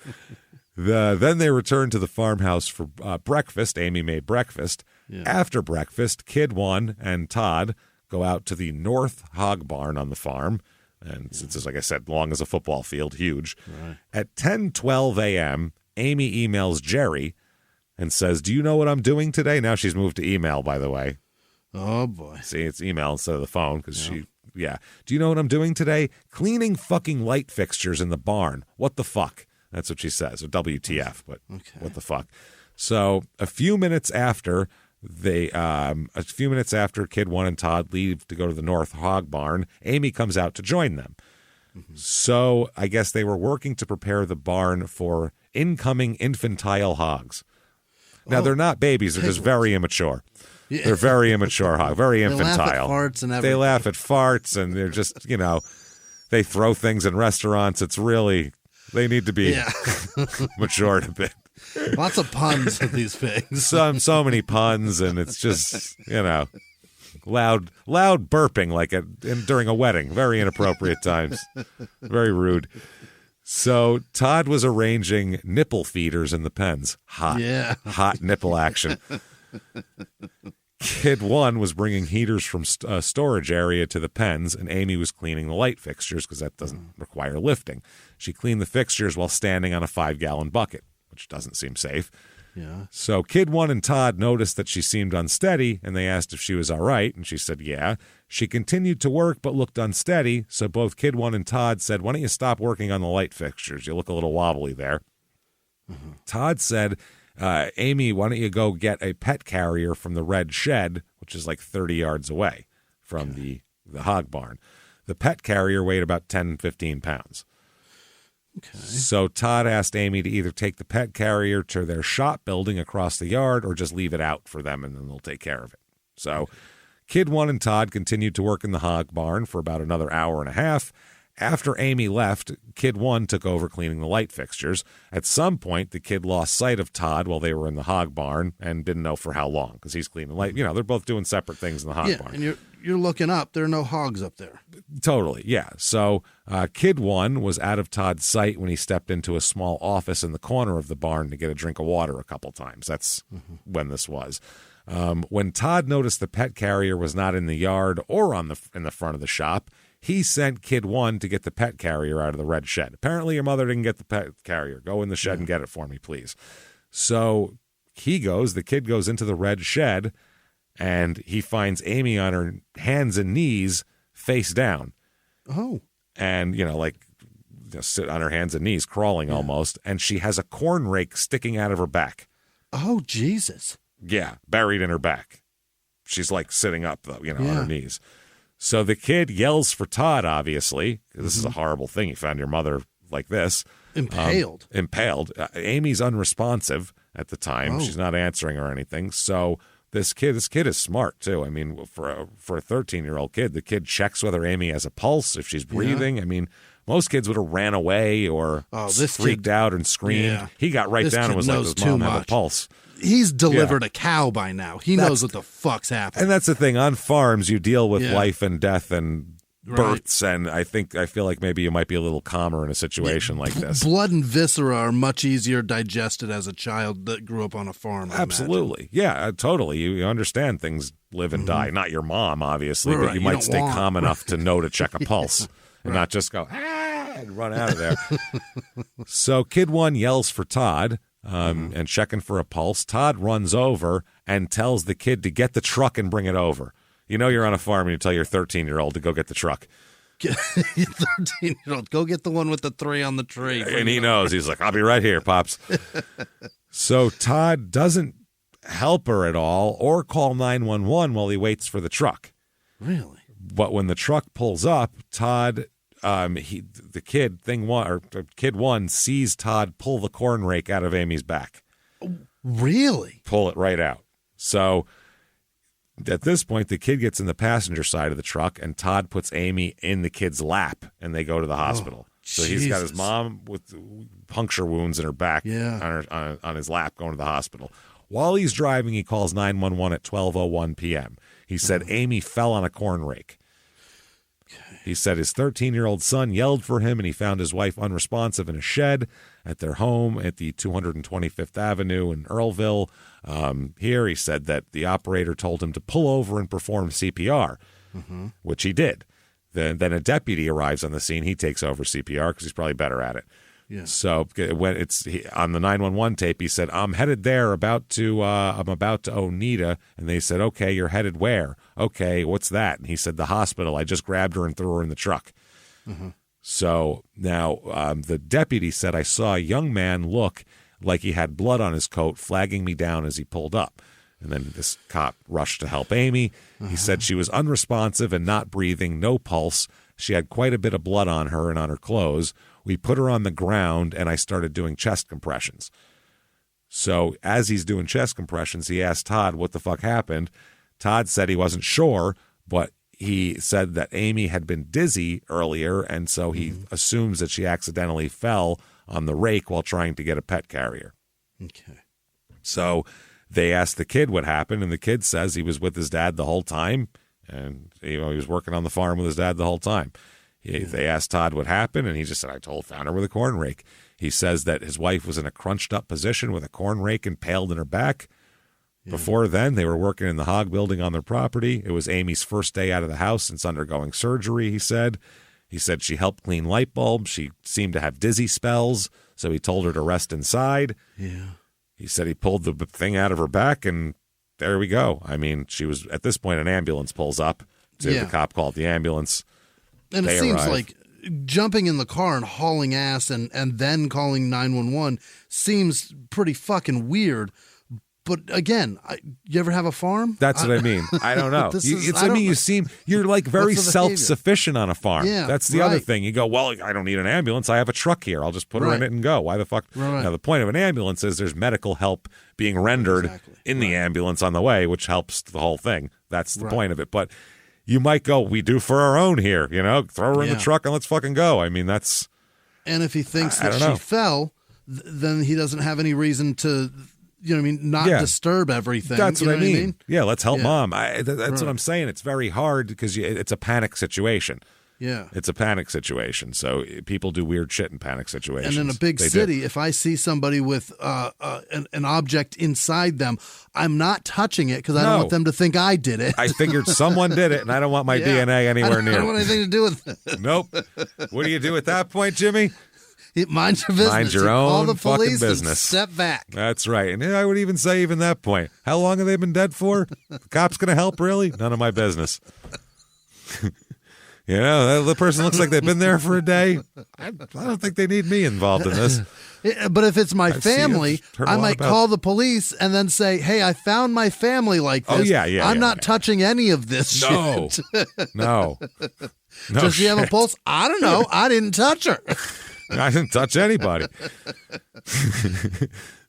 Then they returned to the farmhouse for breakfast. Amy made breakfast. Yeah. After breakfast, Kid 1 and Todd go out to the North Hog Barn on the farm. And since it's, like I said, long as a football field, huge. Right. At 10:12 a.m., Amy emails Jerry and says, "Do you know what I'm doing today?" Now she's moved to email, by the way. Oh, boy. See, it's email instead of the phone because "Do you know what I'm doing today? Cleaning fucking light fixtures in the barn. What the fuck?" That's what she says, or WTF, but what the fuck. So a few minutes after Kid 1 and Todd leave to go to the North Hog Barn, Amy comes out to join them. So I guess they were working to prepare the barn for incoming infantile hogs. Now, they're not babies. They're just very immature. Yeah. They're very immature hogs, very infantile. They laugh at farts and everything. They laugh at farts, and they're just, they throw things in restaurants. It's really, they need to be matured a bit. Lots of puns with these pigs. So many puns, and it's just, loud burping like during a wedding. Very inappropriate times. Very rude. So Todd was arranging nipple feeders in the pens. Hot nipple action. Kid 1 was bringing heaters from a storage area to the pens, and Amy was cleaning the light fixtures because that doesn't require lifting. She cleaned the fixtures while standing on a 5-gallon bucket, which doesn't seem safe. Yeah. So Kid 1 and Todd noticed that she seemed unsteady, and they asked if she was all right, and she said, yeah. She continued to work but looked unsteady, so both Kid 1 and Todd said, "Why don't you stop working on the light fixtures? You look a little wobbly there." Todd said, "Amy, why don't you go get a pet carrier from the red shed," which is like 30 yards away from the hog barn. The pet carrier weighed about 10, 15 pounds. Okay. So Todd asked Amy to either take the pet carrier to their shop building across the yard or just leave it out for them and then they'll take care of it. So Kid 1 and Todd continued to work in the hog barn for about another hour and a half. After Amy left, Kid 1 took over cleaning the light fixtures. At some point, the kid lost sight of Todd while they were in the hog barn and didn't know for how long because he's cleaning the light. They're both doing separate things in the hog barn. And you're looking up. There are no hogs up there. Totally, yeah. So Kid 1 was out of Todd's sight when he stepped into a small office in the corner of the barn to get a drink of water a couple times. That's when this was. When Todd noticed the pet carrier was not in the yard or in the front of the shop, he sent Kid 1 to get the pet carrier out of the red shed. Apparently your mother didn't get the pet carrier. Go in the shed and get it for me, please. So the kid goes into the red shed, and he finds Amy on her hands and knees face down. Oh. And, sit on her hands and knees, crawling almost, and she has a corn rake sticking out of her back. Oh, Jesus. Yeah, buried in her back. She's like sitting up, though, on her knees. So the kid yells for Todd, obviously. This is a horrible thing. You found your mother like this. Impaled. Amy's unresponsive at the time. Oh. She's not answering or anything. So this kid is smart, too. I mean, for a 13-year-old kid, the kid checks whether Amy has a pulse, if she's breathing. I mean, most kids would have ran away or freaked out and screamed. Yeah. He got right down and was like, "Does mom have a pulse?" He's delivered a cow by now. He knows what the fuck's happening. And that's the thing. On farms, you deal with life and death and births, and I feel like maybe you might be a little calmer in a situation like this. Blood and viscera are much easier digested as a child that grew up on a farm. Absolutely. Yeah, totally. You understand things live and die. Not your mom, obviously, but you might stay calm enough to know to check a pulse and not just go, and run out of there. So kid one yells for Todd and checking for a pulse. Todd runs over and tells the kid to get the truck and bring it over. You know you're on a farm and you tell your 13-year-old to go get the truck. 13-year-old, go get the one with the 3 on the tree. And he knows. He's like, I'll be right here, Pops. So Todd doesn't help her at all or call 911 while he waits for the truck. Really? But when the truck pulls up, Todd, kid one sees Todd pull the corn rake out of Amy's back. Really? Pull it right out. So at this point, the kid gets in the passenger side of the truck, and Todd puts Amy in the kid's lap, and they go to the hospital. So he's got his mom with puncture wounds in her back on his lap going to the hospital. While he's driving, he calls 911 at 12:01 p.m. He said Amy fell on a corn rake. He said his 13-year-old son yelled for him, and he found his wife unresponsive in a shed at their home at the 225th Avenue in Earlville. Here, he said that the operator told him to pull over and perform CPR, which he did. Then a deputy arrives on the scene. He takes over CPR because he's probably better at it. Yeah. So when on the 911 tape, he said, "I'm headed there. I'm about to Oneida." And they said, "Okay, you're headed where?" "Okay, what's that?" And he said, "The hospital. I just grabbed her and threw her in the truck." So now the deputy said, "I saw a young man look like he had blood on his coat, flagging me down as he pulled up." And then this cop rushed to help Amy. He said she was unresponsive and not breathing, no pulse. She had quite a bit of blood on her and on her clothes. We put her on the ground, and I started doing chest compressions. So as he's doing chest compressions, he asked Todd what the fuck happened. Todd said he wasn't sure, but he said that Amy had been dizzy earlier, and so he assumes that she accidentally fell on the rake while trying to get a pet carrier. Okay. So they asked the kid what happened, and the kid says he was with his dad the whole time, and he was working on the farm with his dad the whole time. They asked Todd what happened, and he just said, found her with a corn rake. He says that his wife was in a crunched-up position with a corn rake impaled in her back. Yeah. Before then, they were working in the hog building on their property. It was Amy's first day out of the house since undergoing surgery, he said. He said she helped clean light bulbs. She seemed to have dizzy spells, so he told her to rest inside. Yeah. He said he pulled the thing out of her back, and there we go. I mean, she was, at this point, an ambulance pulls up. So the cop called the ambulance. And it seems like jumping in the car and hauling ass and then calling 911 seems pretty fucking weird. But again, you ever have a farm? That's what I mean. I don't know. You're like very self-sufficient on a farm. Yeah, that's the other thing. You go, well, I don't need an ambulance. I have a truck here. I'll just put her in it and go. Why the fuck? Right. Now, the point of an ambulance is there's medical help being rendered in the ambulance on the way, which helps the whole thing. That's the point of it. But you might go, we do for our own here, throw her in the truck and let's fucking go. I mean, that's... And if he thinks that she fell, then he doesn't have any reason to, not disturb everything. That's what I mean. Yeah, let's help mom. That's what I'm saying. It's very hard because it's a panic situation. Yeah. It's a panic situation. So people do weird shit in panic situations. And in a big city, if I see somebody with an object inside them, I'm not touching it because I don't want them to think I did it. I figured someone did it, and I don't want my DNA anywhere near it. I don't want anything to do with it. Nope. What do you do at that point, Jimmie? Mind your business. Mind your own call the police fucking business. And step back. That's right. And I would even say that point. How long have they been dead for? The cop's going to help, really? None of my business. The person looks like they've been there for a day. I don't think they need me involved in this. But if it's my family, I might call the police and then say, hey, I found my family like this. I'm not touching any of this shit. No. Does she have a pulse? I don't know. I didn't touch her. I didn't touch anybody.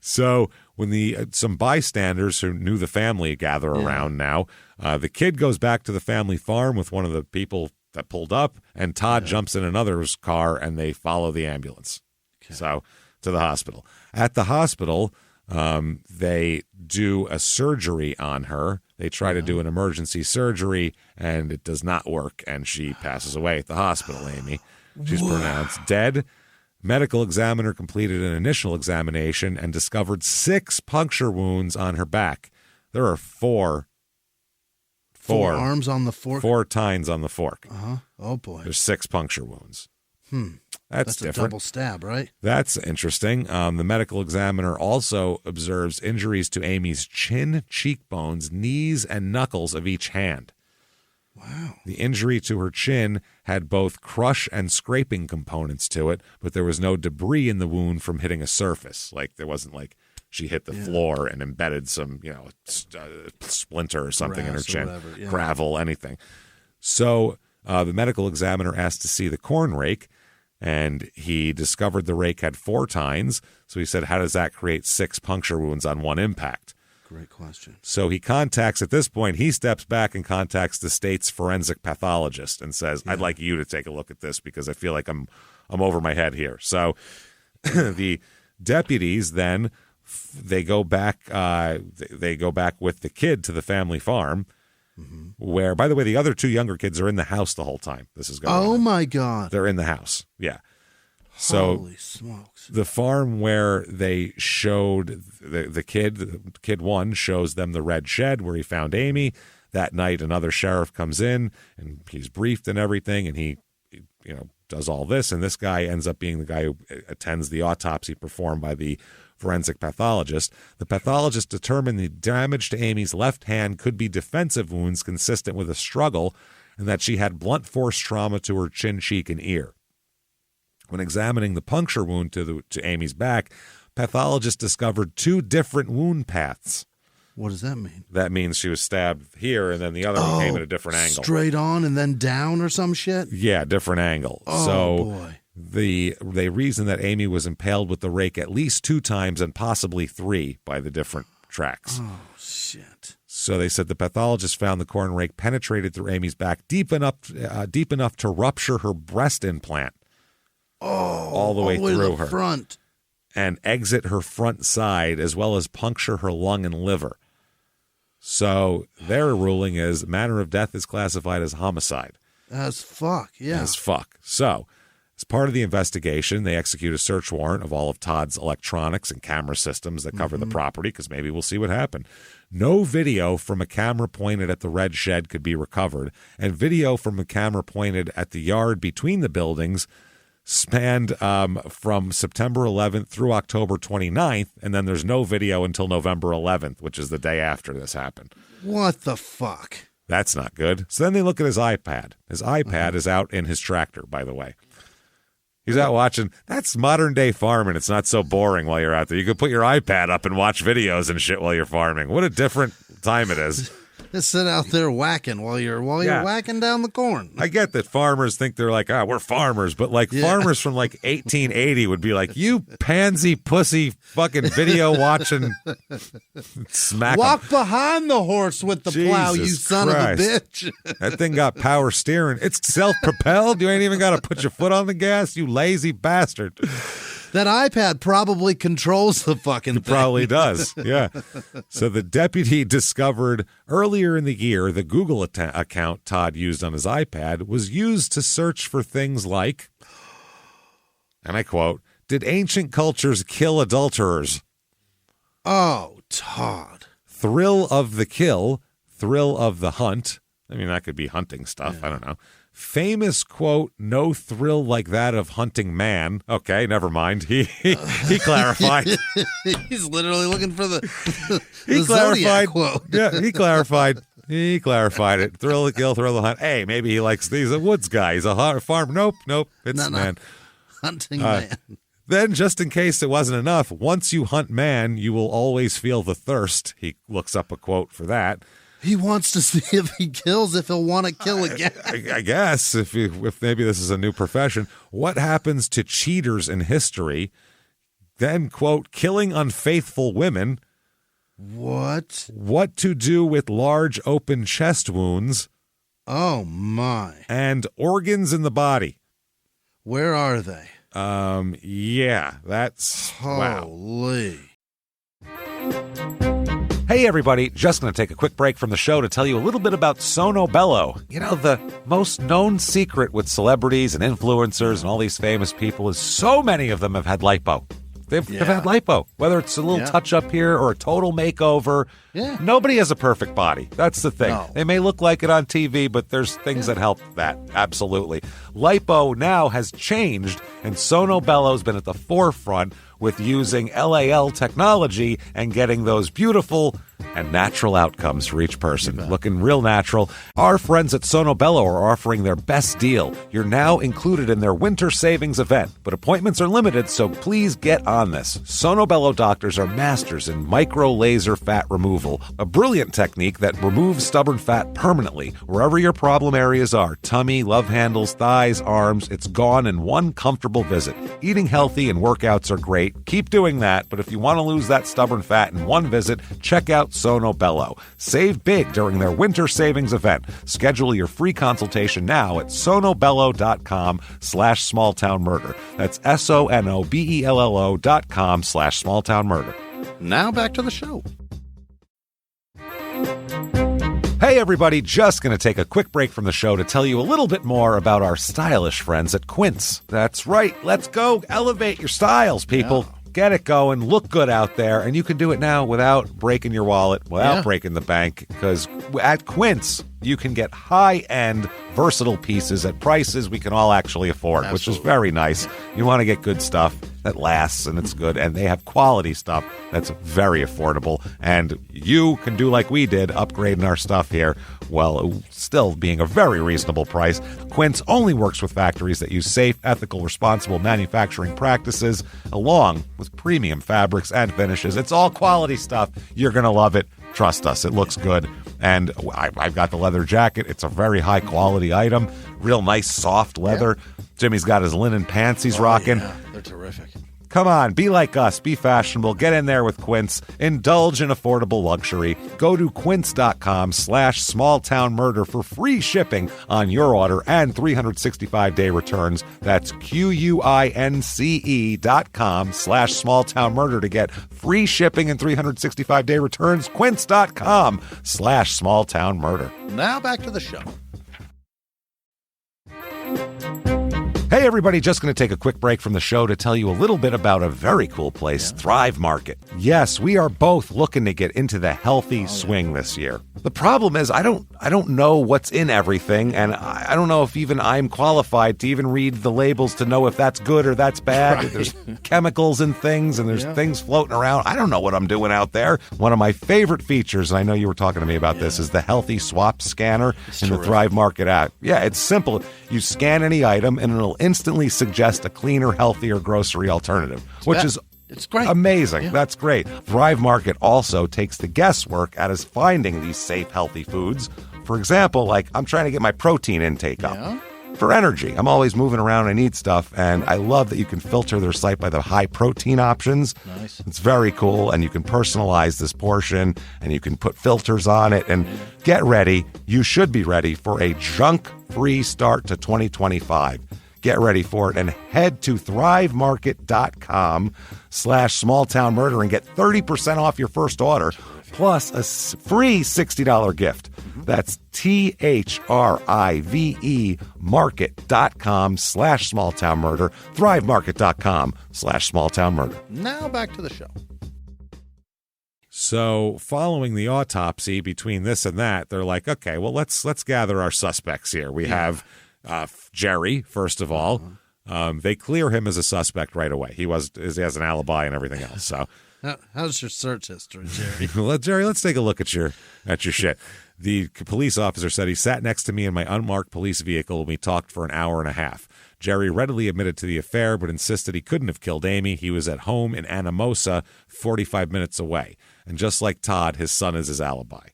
So when some bystanders who knew the family gather around now, the kid goes back to the family farm with one of the people that pulled up, and Todd jumps in another's car, and they follow the ambulance. So to the hospital. At the hospital, they do a surgery on her. They try to do an emergency surgery, and it does not work, and she passes away at the hospital, Amy. She's pronounced dead. Medical examiner completed an initial examination and discovered 6 puncture wounds on her back. There are 4 arms on the fork? 4 tines on the fork. Uh-huh. Oh, boy. There's 6 puncture wounds. That's different. A double stab, right? That's interesting. The medical examiner also observes injuries to Amy's chin, cheekbones, knees, and knuckles of each hand. Wow. The injury to her chin had both crush and scraping components to it, but there was no debris in the wound from hitting a surface. Like, there wasn't like she hit the floor and embedded some, splinter or something in her chin, gravel, anything. So the medical examiner asked to see the corn rake, and he discovered the rake had 4 tines. So he said, how does that create 6 puncture wounds on one impact? Great question. So he contacts, at this point, he steps back and contacts the state's forensic pathologist and says, I'd like you to take a look at this because I feel like I'm over my head here. So the deputies then, they go back with the kid to the family farm, where, by the way, the other 2 younger kids are in the house the whole time this is going on. Oh, my God. They're in the house. Yeah. So holy smokes. The farm where they showed the kid 1 shows them the red shed where he found Amy. That night, another sheriff comes in, and he's briefed and everything, and he does all this. And this guy ends up being the guy who attends the autopsy performed by the forensic pathologist. The pathologist determined the damage to Amy's left hand could be defensive wounds consistent with a struggle, and that she had blunt force trauma to her chin, cheek, and ear. When examining the puncture wound to Amy's back, pathologists discovered 2 different wound paths. What does that mean? That means she was stabbed here, and then the other one came at a different angle. Straight on and then down or some shit? Yeah, different angle. Boy. They reasoned that Amy was impaled with the rake at least 2 times and possibly 3 by the different tracks. Oh, shit. So they said the pathologist found the corn rake penetrated through Amy's back deep enough to rupture her breast implant. All the way through her front, and exit her front side, as well as puncture her lung and liver. So their ruling is manner of death is classified as homicide. As fuck, yeah. As fuck. So as part of the investigation, they execute a search warrant of all of Todd's electronics and camera systems that cover the property, because maybe we'll see what happened. No video from a camera pointed at the red shed could be recovered, and video from a camera pointed at the yard between the buildings spanned from September 11th through October 29th, and then there's no video until November 11th, which is the day after this happened. What the fuck? That's not good. So then they look at his iPad. His iPad is out in his tractor, by the way. He's out watching. That's modern-day farming. It's not so boring while you're out there. You could put your iPad up and watch videos and shit while you're farming. What a different time it is. Just sit out there whacking while you're whacking down the corn. I get that farmers think they're like, we're farmers, but farmers from 1880 would be like, you pansy pussy fucking video watching smack 'em. Walk behind the horse with the plow, you son of a bitch. That thing got power steering. It's self-propelled. You ain't even got to put your foot on the gas, you lazy bastard. That iPad probably controls the fucking thing. It probably does, yeah. So the deputy discovered earlier in the year the Google account Todd used on his iPad was used to search for things like, and I quote, did ancient cultures kill adulterers? Oh, Todd. Thrill of the kill, thrill of the hunt. I mean, that could be hunting stuff. Yeah. I don't know. Famous quote, no thrill like that of hunting man. Okay, never mind. He clarified. He's literally looking for the clarified quote. Yeah, he clarified. He clarified it. Thrill of the kill, thrill of the hunt. Hey, maybe he's a woods guy. He's a farm. Nope. It's man. Hunting man. Then, just in case it wasn't enough, once you hunt man, you will always feel the thirst. He looks up a quote for that. He wants to see if he kills, if he'll want to kill again. I guess, if maybe this is a new profession. What happens to cheaters in history? Then, quote, killing unfaithful women. What? What to do with large open chest wounds. Oh, my. And organs in the body. Where are they? Yeah, that's... Holy. Wow. Hey, Hey, everybody. Just going to take a quick break from the show to tell you a little bit about Sono Bello. You know, the most known secret with celebrities and influencers and all these famous people is so many of them have had lipo. They've had lipo, whether it's a little touch-up here or a total makeover. Yeah. Nobody has a perfect body. That's the thing. No. They may look like it on TV, but there's things that help that. Absolutely. Lipo now has changed, and Sono Bello's been at the forefront with using LAL technology and getting those beautiful and natural outcomes for each person. Looking real natural. Our friends at Sono Bello are offering their best deal. You're now included in their winter savings event, but appointments are limited, so please get on this. Sono Bello doctors are masters in micro laser fat removal, a brilliant technique that removes stubborn fat permanently wherever your problem areas are. Tummy, love handles, thighs, arms, it's gone in one comfortable visit. Eating healthy and workouts are great. Keep doing that, but if you want to lose that stubborn fat in one visit, check out Sono Bello. Save big during their winter savings event. Schedule your free consultation now at sonobello.com/smalltownmurder. That's sonobello.com/smalltownmurder. Now back to the show. Hey everybody, just going to take a quick break from the show to tell you a little bit more about our stylish friends at Quince. That's right, let's go elevate your styles, people. Get it going, look good out there, and you can do it now without breaking your wallet, without breaking the bank, because at Quince, you can get high-end, versatile pieces at prices we can all actually afford, which is very nice. You want to get good stuff that lasts and it's good, and they have quality stuff that's very affordable, and you can do like we did, upgrading our stuff here, well, still being a very reasonable price. Quince only works with factories that use safe, ethical, responsible manufacturing practices, along with premium fabrics and finishes. It's all quality stuff. You're going to love it. Trust us, it looks good. And I've got the leather jacket. It's a very high-quality item. Real nice, soft leather. Jimmie's got his linen pants he's rocking. Yeah, they're terrific. Come on, be like us. Be fashionable. Get in there with Quince. Indulge in affordable luxury. Go to quince.com/smalltownmurder for free shipping on your order and 365-day returns. That's QUINCE.com/smalltownmurder to get free shipping and 365-day returns. Quince.com/smalltownmurder. Now back to the show. Hey everybody, just going to take a quick break from the show to tell you a little bit about a very cool place, Thrive Market. Yes, we are both looking to get into the healthy swing this year. The problem is I don't know what's in everything, and I don't know if even I'm qualified to even read the labels to know if that's good or that's bad. Right. There's chemicals in things, and there's things floating around. I don't know what I'm doing out there. One of my favorite features, and I know you were talking to me about this, is the Healthy Swap Scanner in the Thrive Market app. Yeah, it's simple. You scan any item, and it'll instantly suggest a cleaner, healthier grocery alternative, it's great. Amazing. Yeah. That's great. Thrive Market also takes the guesswork out of finding these safe, healthy foods. For example, like I'm trying to get my protein intake up for energy. I'm always moving around. I need stuff, and I love that you can filter their site by the high protein options. Nice. It's very cool, and you can personalize this portion, and you can put filters on it, and get ready. You should be ready for a junk-free start to 2025. Get ready for it and head to thrivemarket.com/smalltownmurder and get 30% off your first order plus a free $60 gift. That's THRIVE market.com/smalltownmurder, thrivemarket.com/smalltownmurder. Now back to the show. So following the autopsy between this and that, they're like, okay, well, let's gather our suspects here. We have Jerry, first of all. They clear him as a suspect right away. He has an alibi and everything else. So, how's your search history, Jerry? Well, Jerry, let's take a look at your shit. The police officer said he sat next to me in my unmarked police vehicle and we talked for an hour and a half. Jerry readily admitted to the affair, but insisted he couldn't have killed Amy. He was at home in Anamosa, 45 minutes away. And just like Todd, his son is his alibi.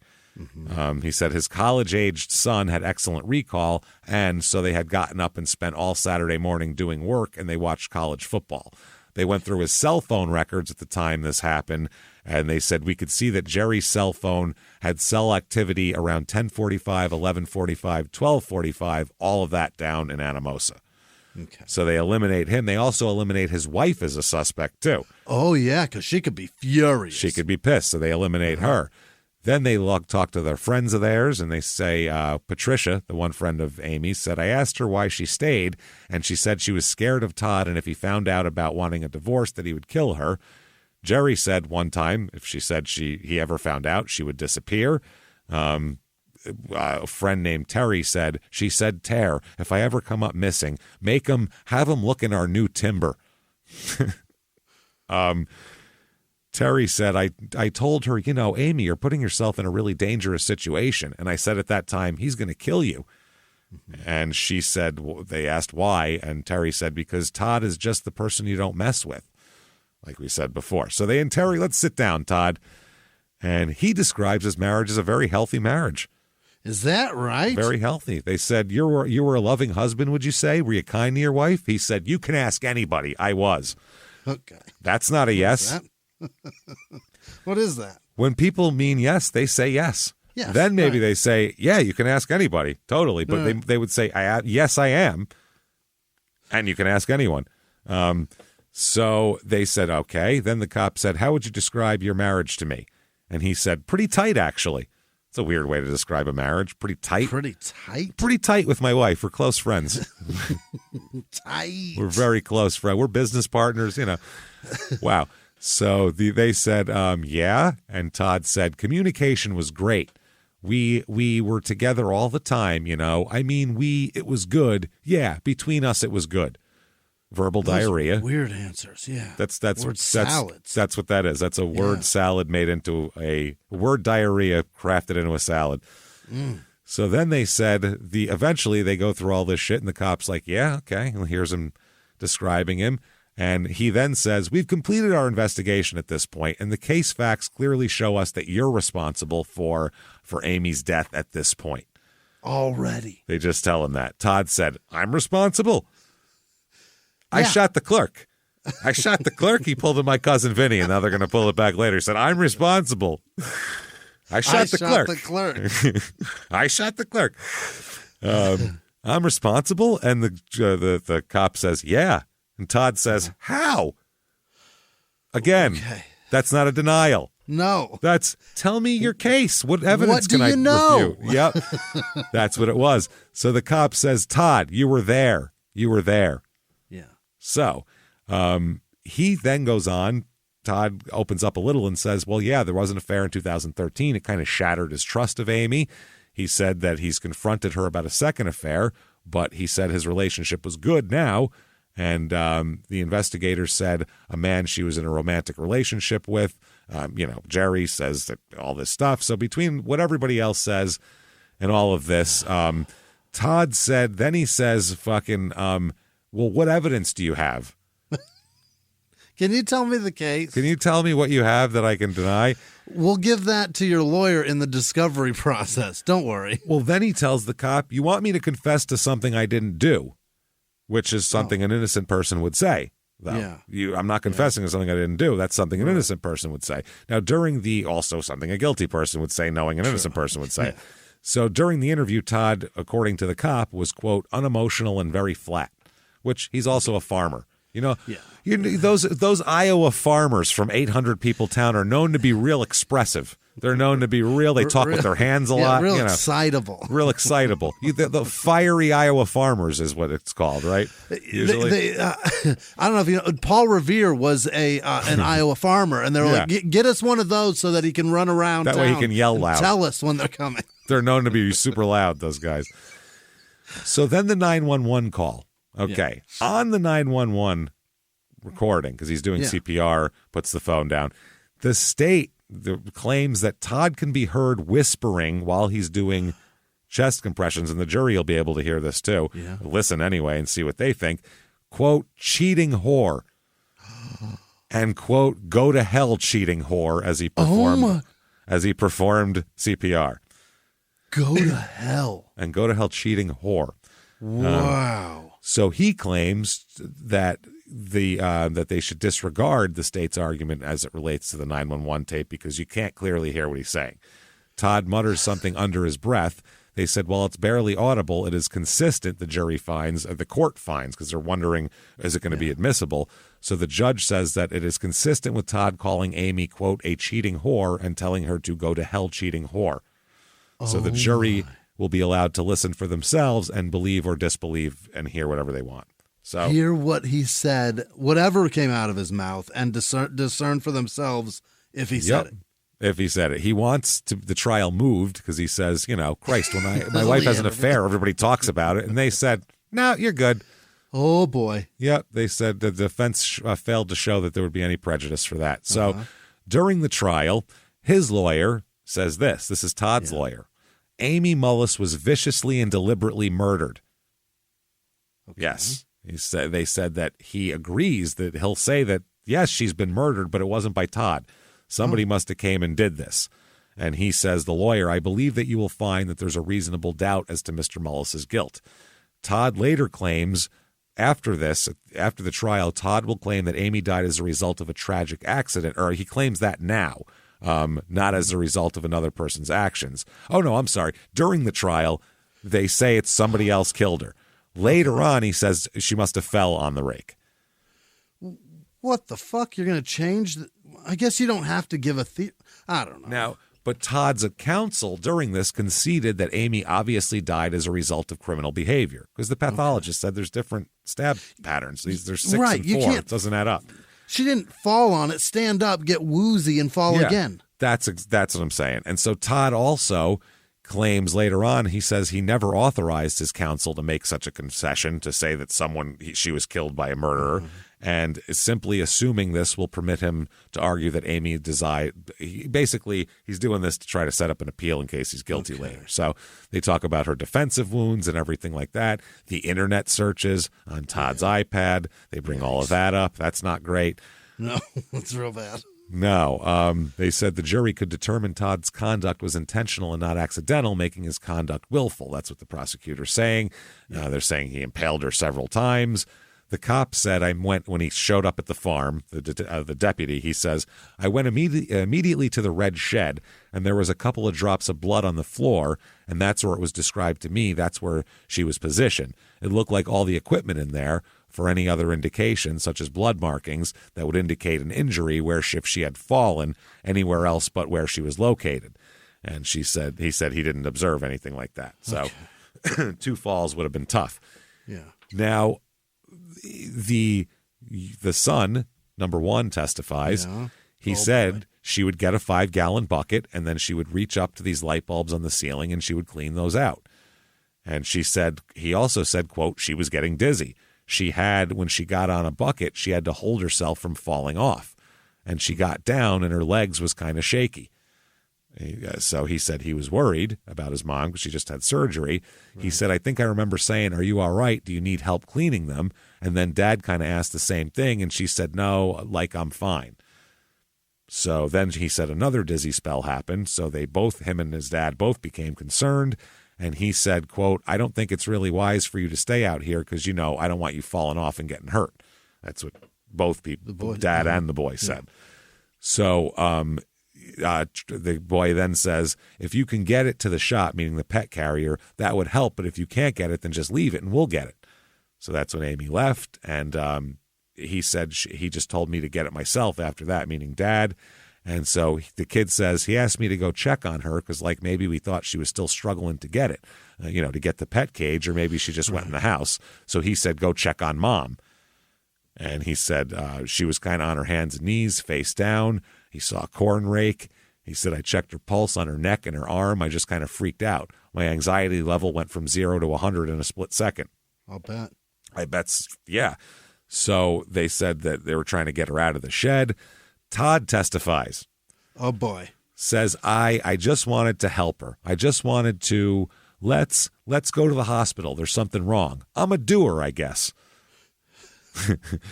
He said his college-aged son had excellent recall, and so they had gotten up and spent all Saturday morning doing work, and they watched college football. They went through his cell phone records at the time this happened, and they said we could see that Jerry's cell phone had cell activity around 10:45, 11:45, 12:45, all of that down in Anamosa. Okay. So they eliminate him. They also eliminate his wife as a suspect, too. Oh, yeah, because she could be furious. She could be pissed, so they eliminate her. Then they talk to their friends of theirs, and they say, Patricia, the one friend of Amy, said, I asked her why she stayed, and she said she was scared of Todd, and if he found out about wanting a divorce, that he would kill her. Jerry said one time, if she said he ever found out, she would disappear. A friend named Terry said, she said, Tear, if I ever come up missing, have him look in our new timber. Terry said, I told her, Amy, you're putting yourself in a really dangerous situation. And I said at that time, he's going to kill you. Mm-hmm. And she said, they asked why. And Terry said, because Todd is just the person you don't mess with, like we said before. So they and Terry, let's sit down, Todd. And he describes his marriage as a very healthy marriage. Is that right? Very healthy. They said, you were a loving husband, would you say? Were you kind to your wife? He said, you can ask anybody. I was. Okay. That's not a yes. What is that? When people mean yes, they say yes. Yes, then maybe right. they say, yeah, you can ask anybody. Totally. But they would say, yes, I am. And you can ask anyone. So they said, okay. Then the cop said, how would you describe your marriage to me? And he said, pretty tight, actually. It's a weird way to describe a marriage. Pretty tight. Pretty tight? Pretty tight with my wife. We're close friends. Tight. We're very close friends. We're business partners, Wow. So they said, yeah. And Todd said, communication was great. We were together all the time, it was good. Yeah, between us, it was good. Verbal diarrhea. Weird answers, yeah. That's salads. That's what that is. That's a word salad made into a word diarrhea crafted into a salad. Mm. So then they said eventually they go through all this shit, and the cop's like, yeah, okay. And here's him describing him. And he then says, we've completed our investigation at this point, and the case facts clearly show us that you're responsible for Amy's death at this point. Already. They just tell him that. Todd said, I'm responsible. Yeah. I shot the clerk. He pulled in my cousin Vinny, and now they're going to pull it back later. He said, I'm responsible. I shot the clerk. I shot the clerk. I'm responsible. And the cop says, yeah. And Todd says, how? Again, That's not a denial. No. That's, tell me your case. What evidence can I know? refute? Yep. That's what it was. So the cop says, Todd, you were there. Yeah. So he then goes on. Todd opens up a little and says, well, yeah, there was an affair in 2013. It kind of shattered his trust of Amy. He said that he's confronted her about a second affair, but he said his relationship was good now. And the investigators said a man she was in a romantic relationship with, Jerry says that all this stuff. So between what everybody else says and all of this, Todd said, then he says, well, what evidence do you have? Can you tell me the case? Can you tell me what you have that I can deny? We'll give that to your lawyer in the discovery process. Don't worry. Well, then he tells the cop, you want me to confess to something I didn't do, which is something an innocent person would say. Though. Yeah. I'm not confessing to something I didn't do. That's something an innocent person would say. Now, also something a guilty person would say, knowing an innocent person would say. Yeah. So during the interview, Todd, according to the cop, was, quote, unemotional and very flat, which he's also a farmer. Those Iowa farmers from 800 people town are known to be real expressive. They're known to be they talk with their hands a lot. Real excitable. Real excitable. The fiery Iowa farmers is what it's called, right? Usually. I don't know if you know, Paul Revere was an Iowa farmer, and they're like, get us one of those so that he can run around that town way he can yell loud. Tell us when they're coming. They're known to be super loud, those guys. So then the 911 call. Okay. Yeah. On the 911 recording, because he's doing CPR, puts the phone down, the state claims that Todd can be heard whispering while he's doing chest compressions, and the jury will be able to hear this too. Yeah. Listen anyway and see what they think. Quote, cheating whore. And quote, go to hell, cheating whore, as he performed CPR. Go to hell. And go to hell, cheating whore. Wow. So he claims that that they should disregard the state's argument as it relates to the 911 tape because you can't clearly hear what he's saying. Todd mutters something under his breath. They said, while it's barely audible, it is consistent, the jury finds, the court finds, because they're wondering, is it going to be admissible? So the judge says that it is consistent with Todd calling Amy, quote, a cheating whore and telling her to go to hell, cheating whore. So the jury will be allowed to listen for themselves and believe or disbelieve and hear whatever they want. So hear what he said, whatever came out of his mouth, and discern for themselves if he said it. If he said it. He wants the trial moved because he says, Christ, when my wife has an affair, everybody talks about it. And they said, no, you're good. Oh, boy. Yep. They said the defense failed to show that there would be any prejudice for that. So during the trial, his lawyer says this. This is Todd's lawyer. Amy Mullis was viciously and deliberately murdered. Okay. Yes. They said that he agrees that he'll say that, yes, she's been murdered, but it wasn't by Todd. Somebody must have came and did this. And he says, the lawyer, I believe that you will find that there's a reasonable doubt as to Mr. Mullis's guilt. Todd later claims after the trial, Todd will claim that Amy died as a result of a tragic accident, or he claims that now, not as a result of another person's actions. Oh, no, I'm sorry. During the trial, they say it's somebody else killed her. Later on, he says she must have fell on the rake. What the fuck? You're going to change? I guess you don't have to give I don't know. Now, but Todd's counsel during this conceded that Amy obviously died as a result of criminal behavior because the pathologist said there's different stab patterns. There's 6 and 4. It doesn't add up. She didn't fall on it, stand up, get woozy, and fall again. That's what I'm saying. And so Todd also claims later on, he says he never authorized his counsel to make such a concession to say that she was killed by a murderer, and is simply assuming this will permit him to argue that Amy basically, he's doing this to try to set up an appeal in case he's guilty later. So they talk about her defensive wounds and everything like that. The internet searches on Todd's iPad. They bring all of that up. That's not great. No, that's real bad. No, they said the jury could determine Todd's conduct was intentional and not accidental, making his conduct willful. That's what the prosecutor's saying. They're saying he impaled her several times. The cop said, when he showed up at the farm, the deputy, he says, I went immediately to the red shed, and there was a couple of drops of blood on the floor, and that's where it was described to me. That's where she was positioned. It looked like all the equipment in there for any other indication, such as blood markings, that would indicate an injury where if she had fallen anywhere else but where she was located. And he said he didn't observe anything like that. So 2 falls would have been tough. Yeah. Now, the son, number 1, testifies. Yeah. He said she would get a 5-gallon bucket, and then she would reach up to these light bulbs on the ceiling, and she would clean those out. And he also said, quote, she was getting dizzy. When she got on a bucket, she had to hold herself from falling off. And she got down, and her legs was kind of shaky. So he said he was worried about his mom because she just had surgery. Right. He said, I think I remember saying, are you all right? Do you need help cleaning them? And then Dad kind of asked the same thing, and she said, no, like I'm fine. So then he said another dizzy spell happened. So him and his dad both became concerned. And he said, quote, I don't think it's really wise for you to stay out here because, I don't want you falling off and getting hurt. That's what both people, Dad and the boy, said. Yeah. So the boy then says, if you can get it to the shop, meaning the pet carrier, that would help. But if you can't get it, then just leave it and we'll get it. So that's when Amy left. And he said he just told me to get it myself after that, meaning Dad. And so the kid says he asked me to go check on her because maybe we thought she was still struggling to get it, to get the pet cage, or maybe she just went in the house. So he said, go check on Mom. And he said she was kind of on her hands and knees, face down. He saw a corn rake. He said, I checked her pulse on her neck and her arm. I just kind of freaked out. My anxiety level went from 0 to 100 in a split second. I'll bet. I bet. Yeah. So they said that they were trying to get her out of the shed. Todd testifies. Oh, boy. Says, I just wanted to help her. I just wanted to, let's go to the hospital. There's something wrong. I'm a doer, I guess.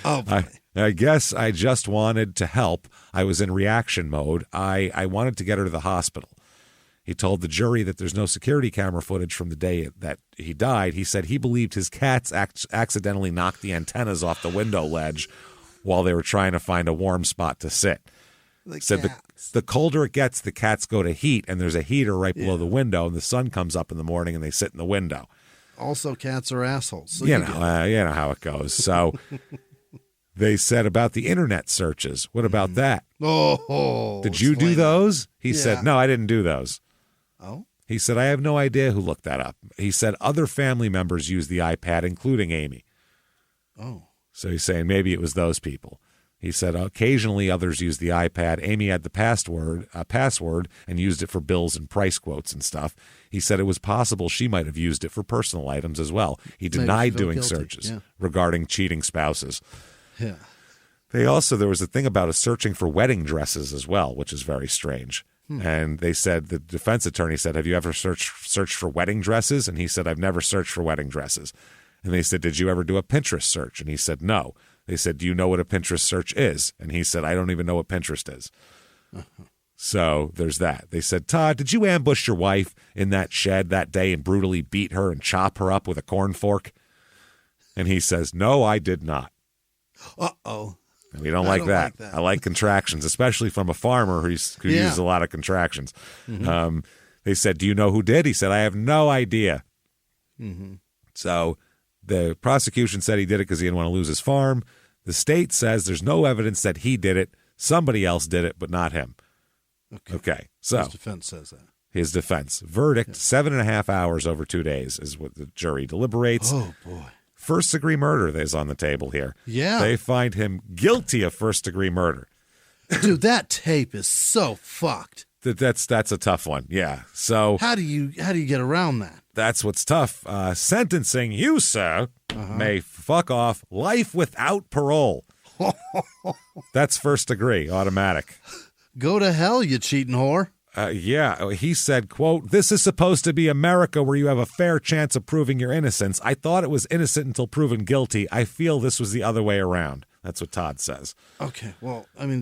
Oh, boy. I guess I just wanted to help. I was in reaction mode. I wanted to get her to the hospital. He told the jury that there's no security camera footage from the day that he died. He said he believed his cats accidentally knocked the antennas off the window ledge while they were trying to find a warm spot to sit. Said the colder it gets, the cats go to heat, and there's a heater right below the window, and the sun comes up in the morning, and they sit in the window. Also, cats are assholes. So you know how it goes. So they said about the internet searches. What about that? Oh, did you do those? He said, no, I didn't do those. Oh? He said, I have no idea who looked that up. He said other family members used the iPad, including Amy. Oh. So he's saying maybe it was those people. He said occasionally others used the iPad. Amy had the password and used it for bills and price quotes and stuff. He said it was possible she might have used it for personal items as well. He denied doing searches regarding cheating spouses. Yeah. There was a thing about searching for wedding dresses as well, which is very strange. And they said, the defense attorney said, have you ever searched for wedding dresses? And he said, I've never searched for wedding dresses. And they said, did you ever do a Pinterest search? And he said, no. They said, do you know what a Pinterest search is? And he said, I don't even know what Pinterest is. So there's that. They said, Todd, did you ambush your wife in that shed that day and brutally beat her and chop her up with a corn fork? And he says, no, I did not. Uh-oh. And we don't like that. I like contractions, especially from a farmer who uses a lot of contractions. Mm-hmm. They said, do you know who did? He said, I have no idea. Mm-hmm. So the prosecution said he did it because he didn't want to lose his farm. The state says there's no evidence that he did it. Somebody else did it, but not him. Okay. So his defense says that. His defense. Verdict, 7.5 hours over 2 days is what the jury deliberates. Oh, boy. First-degree murder is on the table here. Yeah. They find him guilty of first-degree murder. Dude, that tape is so fucked. That's a tough one. Yeah. So how do you get around that? That's what's tough. Sentencing you, sir, may fuck off life without parole. That's first degree, automatic. Go to hell, you cheating whore. Yeah, he said, quote, this is supposed to be America where you have a fair chance of proving your innocence. I thought it was innocent until proven guilty. I feel this was the other way around. That's what Todd says. Okay, well, I mean,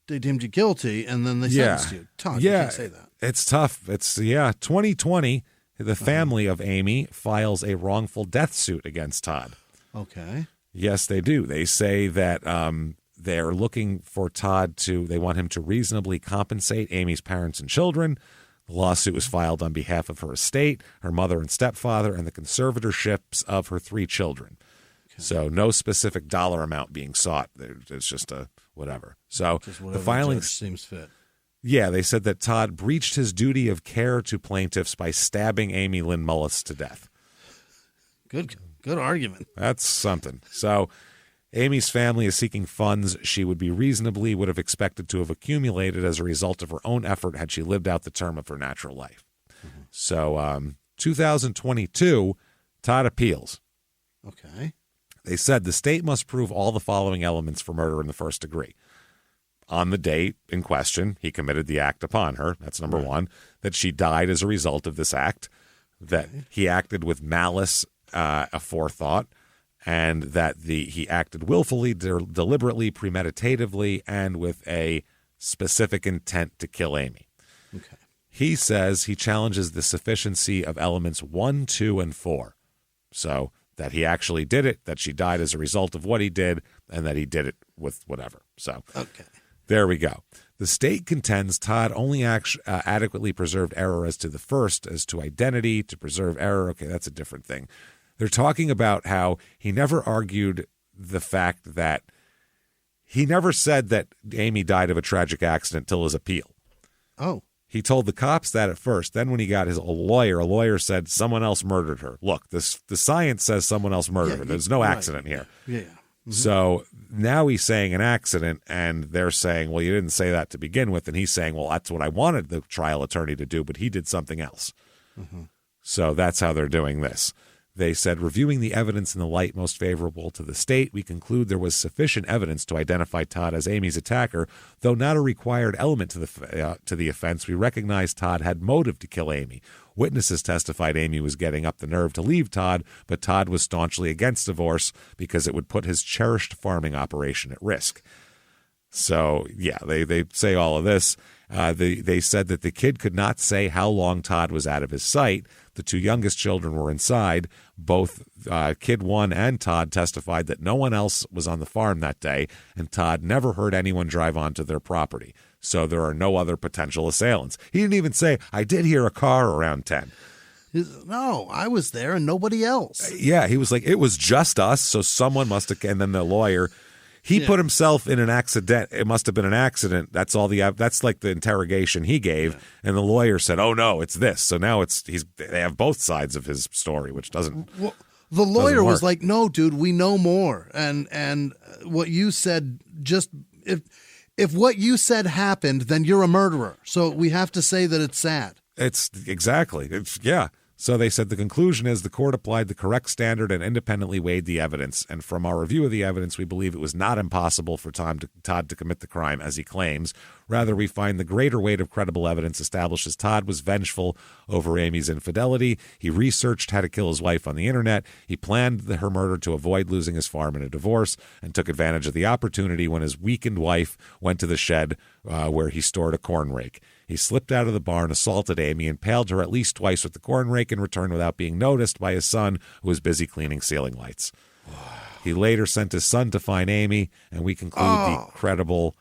they deemed you guilty, and then they sentenced you. Todd, you can't say that. It's tough. It's 2020, the family of Amy files a wrongful death suit against Todd. Okay. Yes, they do. They say that they're looking for Todd they want him to reasonably compensate Amy's parents and children. The lawsuit was filed on behalf of her estate, her mother and stepfather, and the conservatorships of her 3 children. Okay. So no specific dollar amount being sought. It's just a whatever. So the filing seems fit. Yeah, they said that Todd breached his duty of care to plaintiffs by stabbing Amy Lynn Mullis to death. Good argument. That's something. So Amy's family is seeking funds she would have expected to have accumulated as a result of her own effort had she lived out the term of her natural life. Mm-hmm. So 2022, Todd appeals. Okay. They said the state must prove all the following elements for murder in the first degree. On the date in question, he committed the act upon her. That's number one. That she died as a result of this act. That he acted with malice, aforethought, and that he acted willfully, deliberately, premeditatively, and with a specific intent to kill Amy. Okay. He says he challenges the sufficiency of elements 1, 2, and 4. So that he actually did it, that she died as a result of what he did, and that he did it with whatever. So there we go. The state contends Todd only adequately preserved error as to the first, as to identity, to preserve error. Okay, that's a different thing. They're talking about how he never argued the fact that he never said that Amy died of a tragic accident till his appeal. Oh. He told the cops that at first. Then when he got a lawyer said someone else murdered her. Look, the science says someone else murdered her. There's no accident here. Yeah. Mm-hmm. So now he's saying an accident, and they're saying, well, you didn't say that to begin with. And he's saying, well, that's what I wanted the trial attorney to do, but he did something else. Mm-hmm. So that's how they're doing this. They said, reviewing the evidence in the light most favorable to the state, we conclude there was sufficient evidence to identify Todd as Amy's attacker. Though not a required element to the offense, we recognize Todd had motive to kill Amy. Witnesses testified Amy was getting up the nerve to leave Todd, but Todd was staunchly against divorce because it would put his cherished farming operation at risk. So, yeah, they say all of this. They said that the kid could not say how long Todd was out of his sight. The two youngest children were inside. Both Kid 1 and Todd testified that no one else was on the farm that day, and Todd never heard anyone drive onto their property. So there are no other potential assailants. He didn't even say, I did hear a car around 10. No, I was there and nobody else. Yeah, he was like, it was just us, so someone must have, and then the lawyer, he put himself in an accident. It must have been an accident. That's like the interrogation he gave, and the lawyer said, oh no, it's this. So now they have both sides of his story, which doesn't. Well, the lawyer was like, no, dude, we know more. And what you said, just if what you said happened, then you're a murderer. So we have to say that it's sad. It's exactly. Yeah. So they said the conclusion is the court applied the correct standard and independently weighed the evidence. And from our review of the evidence, we believe it was not impossible for Todd to commit the crime, as he claims. Rather, we find the greater weight of credible evidence establishes Todd was vengeful over Amy's infidelity. He researched how to kill his wife on the internet. He planned her murder to avoid losing his farm in a divorce and took advantage of the opportunity when his weakened wife went to the shed where he stored a corn rake. He slipped out of the barn, assaulted Amy, impaled her at least twice with the corn rake, and returned without being noticed by his son, who was busy cleaning ceiling lights. He later sent his son to find Amy, and we conclude the credible...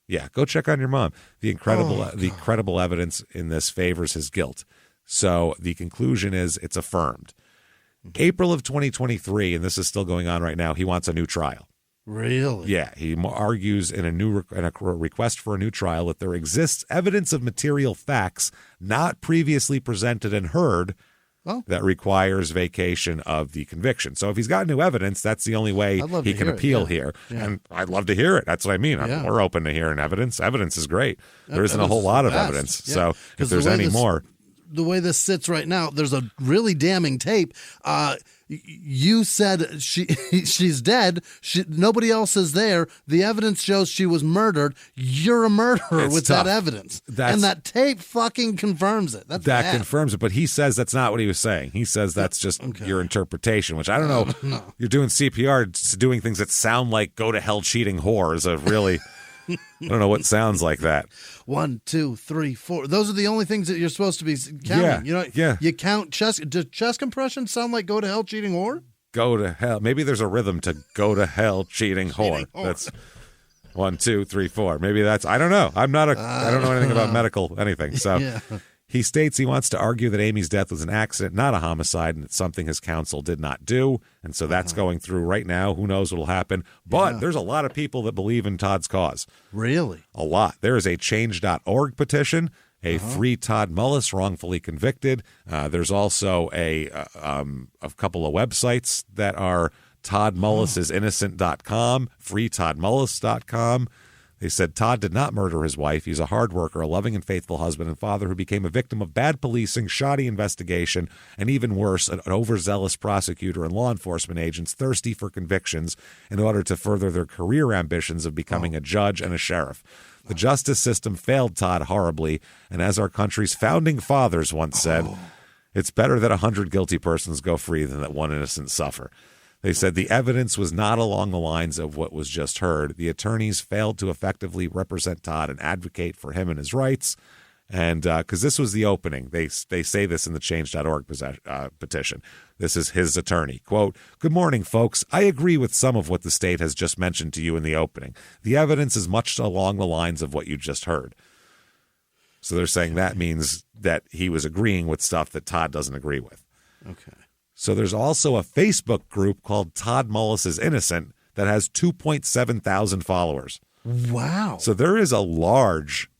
Yeah, go check on your mom. The credible evidence in this favors his guilt. So the conclusion is it's affirmed. April of 2023, and this is still going on right now, he wants a new trial. Really? Yeah, he argues in a request for a new trial that there exists evidence of material facts not previously presented and heard that requires vacation of the conviction. So if he's got new evidence, that's the only way he can appeal here. Yeah. And I'd love to hear it. That's what I mean. We're open to hearing evidence. Evidence is great. There isn't a whole lot of evidence. Yeah. So if there's any more. The way this sits right now, there's a really damning tape. You said she's dead. Nobody else is there. The evidence shows she was murdered. You're a murderer with tough. That evidence. And that tape fucking confirms it. That confirms it. But he says that's not what he was saying. He says that's just your interpretation, which I don't know. No. You're doing CPR, doing things that sound like go to hell cheating whore is a really... I don't know what sounds like that. 1, 2, 3, 4. Those are the only things that you're supposed to be counting. You count chest. Does chest compression sound like go to hell cheating whore? Go to hell. Maybe there's a rhythm to go to hell cheating whore. That's 1, 2, 3, 4. Maybe that's. I don't know. I don't know anything about medical anything. So. He states he wants to argue that Amy's death was an accident, not a homicide, and it's something his counsel did not do. And so that's going through right now. Who knows what will happen? But there's a lot of people that believe in Todd's cause. Really? A lot. There is a change.org petition, a free Todd Mullis wrongfully convicted. There's also a couple of websites that are toddmullisinnocent.com, freetoddmullis.com. They said Todd did not murder his wife. He's a hard worker, a loving and faithful husband and father who became a victim of bad policing, shoddy investigation, and even worse, an overzealous prosecutor and law enforcement agents thirsty for convictions in order to further their career ambitions of becoming a judge and a sheriff. The justice system failed Todd horribly, and as our country's founding fathers once said, it's better that 100 guilty persons go free than that one innocent suffer. They said the evidence was not along the lines of what was just heard. The attorneys failed to effectively represent Todd and advocate for him and his rights. And because this was the opening, they say this in the change.org petition. This is his attorney. Quote, "Good morning, folks. I agree with some of what the state has just mentioned to you in the opening. The evidence is much along the lines of what you just heard." So they're saying that means that he was agreeing with stuff that Todd doesn't agree with. Okay. So there's also a Facebook group called Todd Mullis is Innocent that has 2.7 thousand followers. Wow. So there is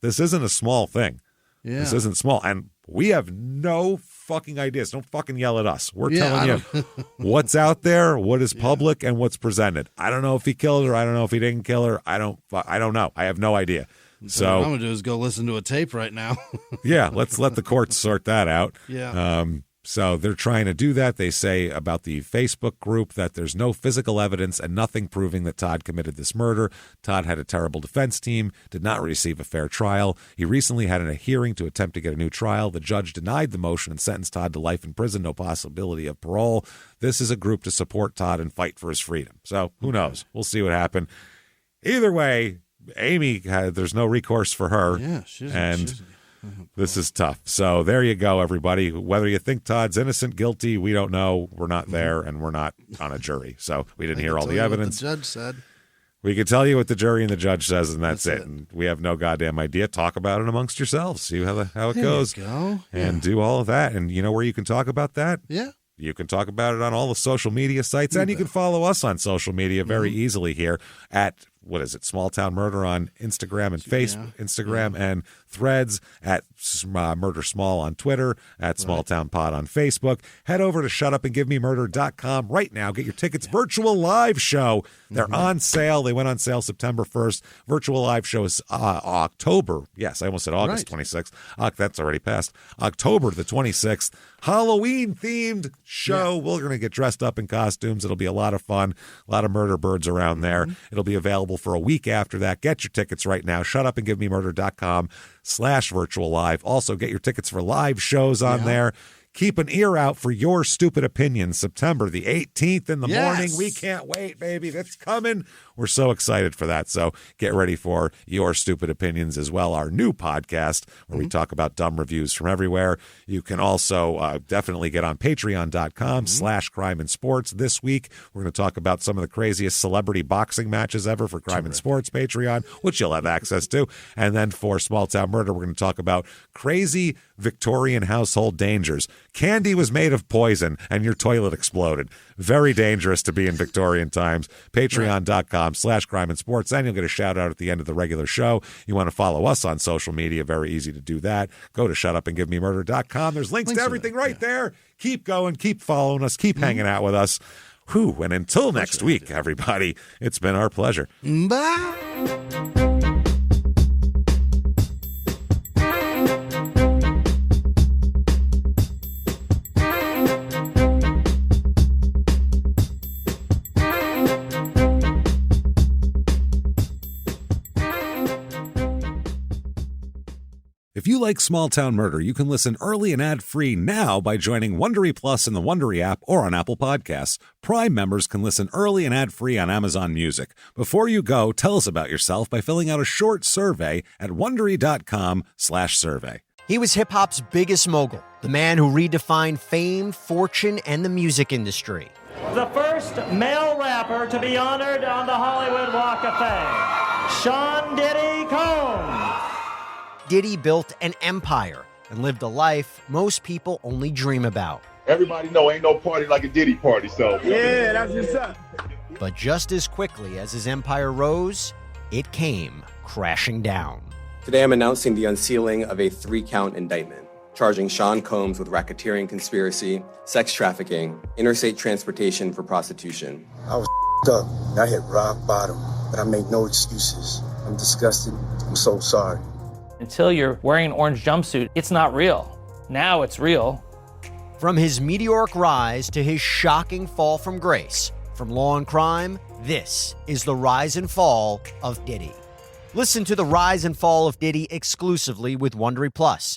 this isn't a small thing. Yeah. This isn't small. And we have no fucking ideas. Don't fucking yell at us. We're telling you what's out there, what is public, and what's presented. I don't know if he killed her. I don't know if he didn't kill her. I don't know. I have no idea. So what I'm going to do is go listen to a tape right now. Yeah, let's let the courts sort that out. Yeah. So they're trying to do that. They say about the Facebook group that there's no physical evidence and nothing proving that Todd committed this murder. Todd had a terrible defense team, did not receive a fair trial. He recently had a hearing to attempt to get a new trial. The judge denied the motion and sentenced Todd to life in prison, no possibility of parole. This is a group to support Todd and fight for his freedom. So who knows? We'll see what happens. Either way, Amy, there's no recourse for her. Yeah, this is tough. So there you go, everybody. Whether you think Todd's innocent, guilty, we don't know. We're not there, and we're not on a jury. So we didn't hear all the evidence. What the judge said. We can tell you what the jury and the judge says, and that's it. And we have no goddamn idea. Talk about it amongst yourselves. See how it goes. There you go. And do all of that. And you know where you can talk about that? Yeah. You can talk about it on all the social media sites, and you can follow us on social media very easily here at, what is it, Small Town Murder on Instagram and Facebook, Instagram and Threads, at Murder Small on Twitter, at Small Town Pod on Facebook. Head over to shutupandgivememurder.com right now. Get your tickets. Virtual live show. They're on sale. They went on sale September 1st. Virtual live show is October. Yes, I almost said August 26th. That's already passed. October the 26th. Halloween-themed show. We're going to get dressed up in costumes. It'll be a lot of fun. A lot of murder birds around there. It'll be available for a week after that. Get your tickets right now. shutupandgivememurder.com/virtual live. Also, get your tickets for live shows on there. Keep an ear out for Your Stupid Opinions, September the 18th in the morning. We can't wait, baby. That's coming. We're so excited for that. So get ready for Your Stupid Opinions as well, our new podcast where we talk about dumb reviews from everywhere. You can also definitely get on patreon.com/crime and sports. This week, we're going to talk about some of the craziest celebrity boxing matches ever for Crime and Sports Patreon, which you'll have access to. And then for Small Town Murder, we're going to talk about crazy Victorian household dangers. Candy was made of poison and your toilet exploded. Very dangerous to be in Victorian times. Patreon.com/crime and sports. Then you'll get a shout out at the end of the regular show. You want to follow us on social media. Very easy to do that. Go to shutupandgivememurder.com. There's links to everything right there. Keep going. Keep following us. Keep hanging out with us. Whew. And until next week, everybody, it's been our pleasure. Bye. If you like Small Town Murder, you can listen early and ad-free now by joining Wondery Plus in the Wondery app or on Apple Podcasts. Prime members can listen early and ad-free on Amazon Music. Before you go, tell us about yourself by filling out a short survey at Wondery.com/survey. He was hip-hop's biggest mogul, the man who redefined fame, fortune, and the music industry. The first male rapper to be honored on the Hollywood Walk of Fame, Sean Diddy Combs. Diddy built an empire and lived a life most people only dream about. Everybody know ain't no party like a Diddy party, so. Yeah, that's what's up. But just as quickly as his empire rose, it came crashing down. Today I'm announcing the unsealing of a 3-count indictment, charging Sean Combs with racketeering conspiracy, sex trafficking, interstate transportation for prostitution. I was up. I hit rock bottom, but I made no excuses. I'm disgusted. I'm so sorry. Until you're wearing an orange jumpsuit, it's not real. Now it's real. From his meteoric rise to his shocking fall from grace, from law and crime, this is the rise and fall of Diddy. Listen to the rise and fall of Diddy exclusively with Wondery Plus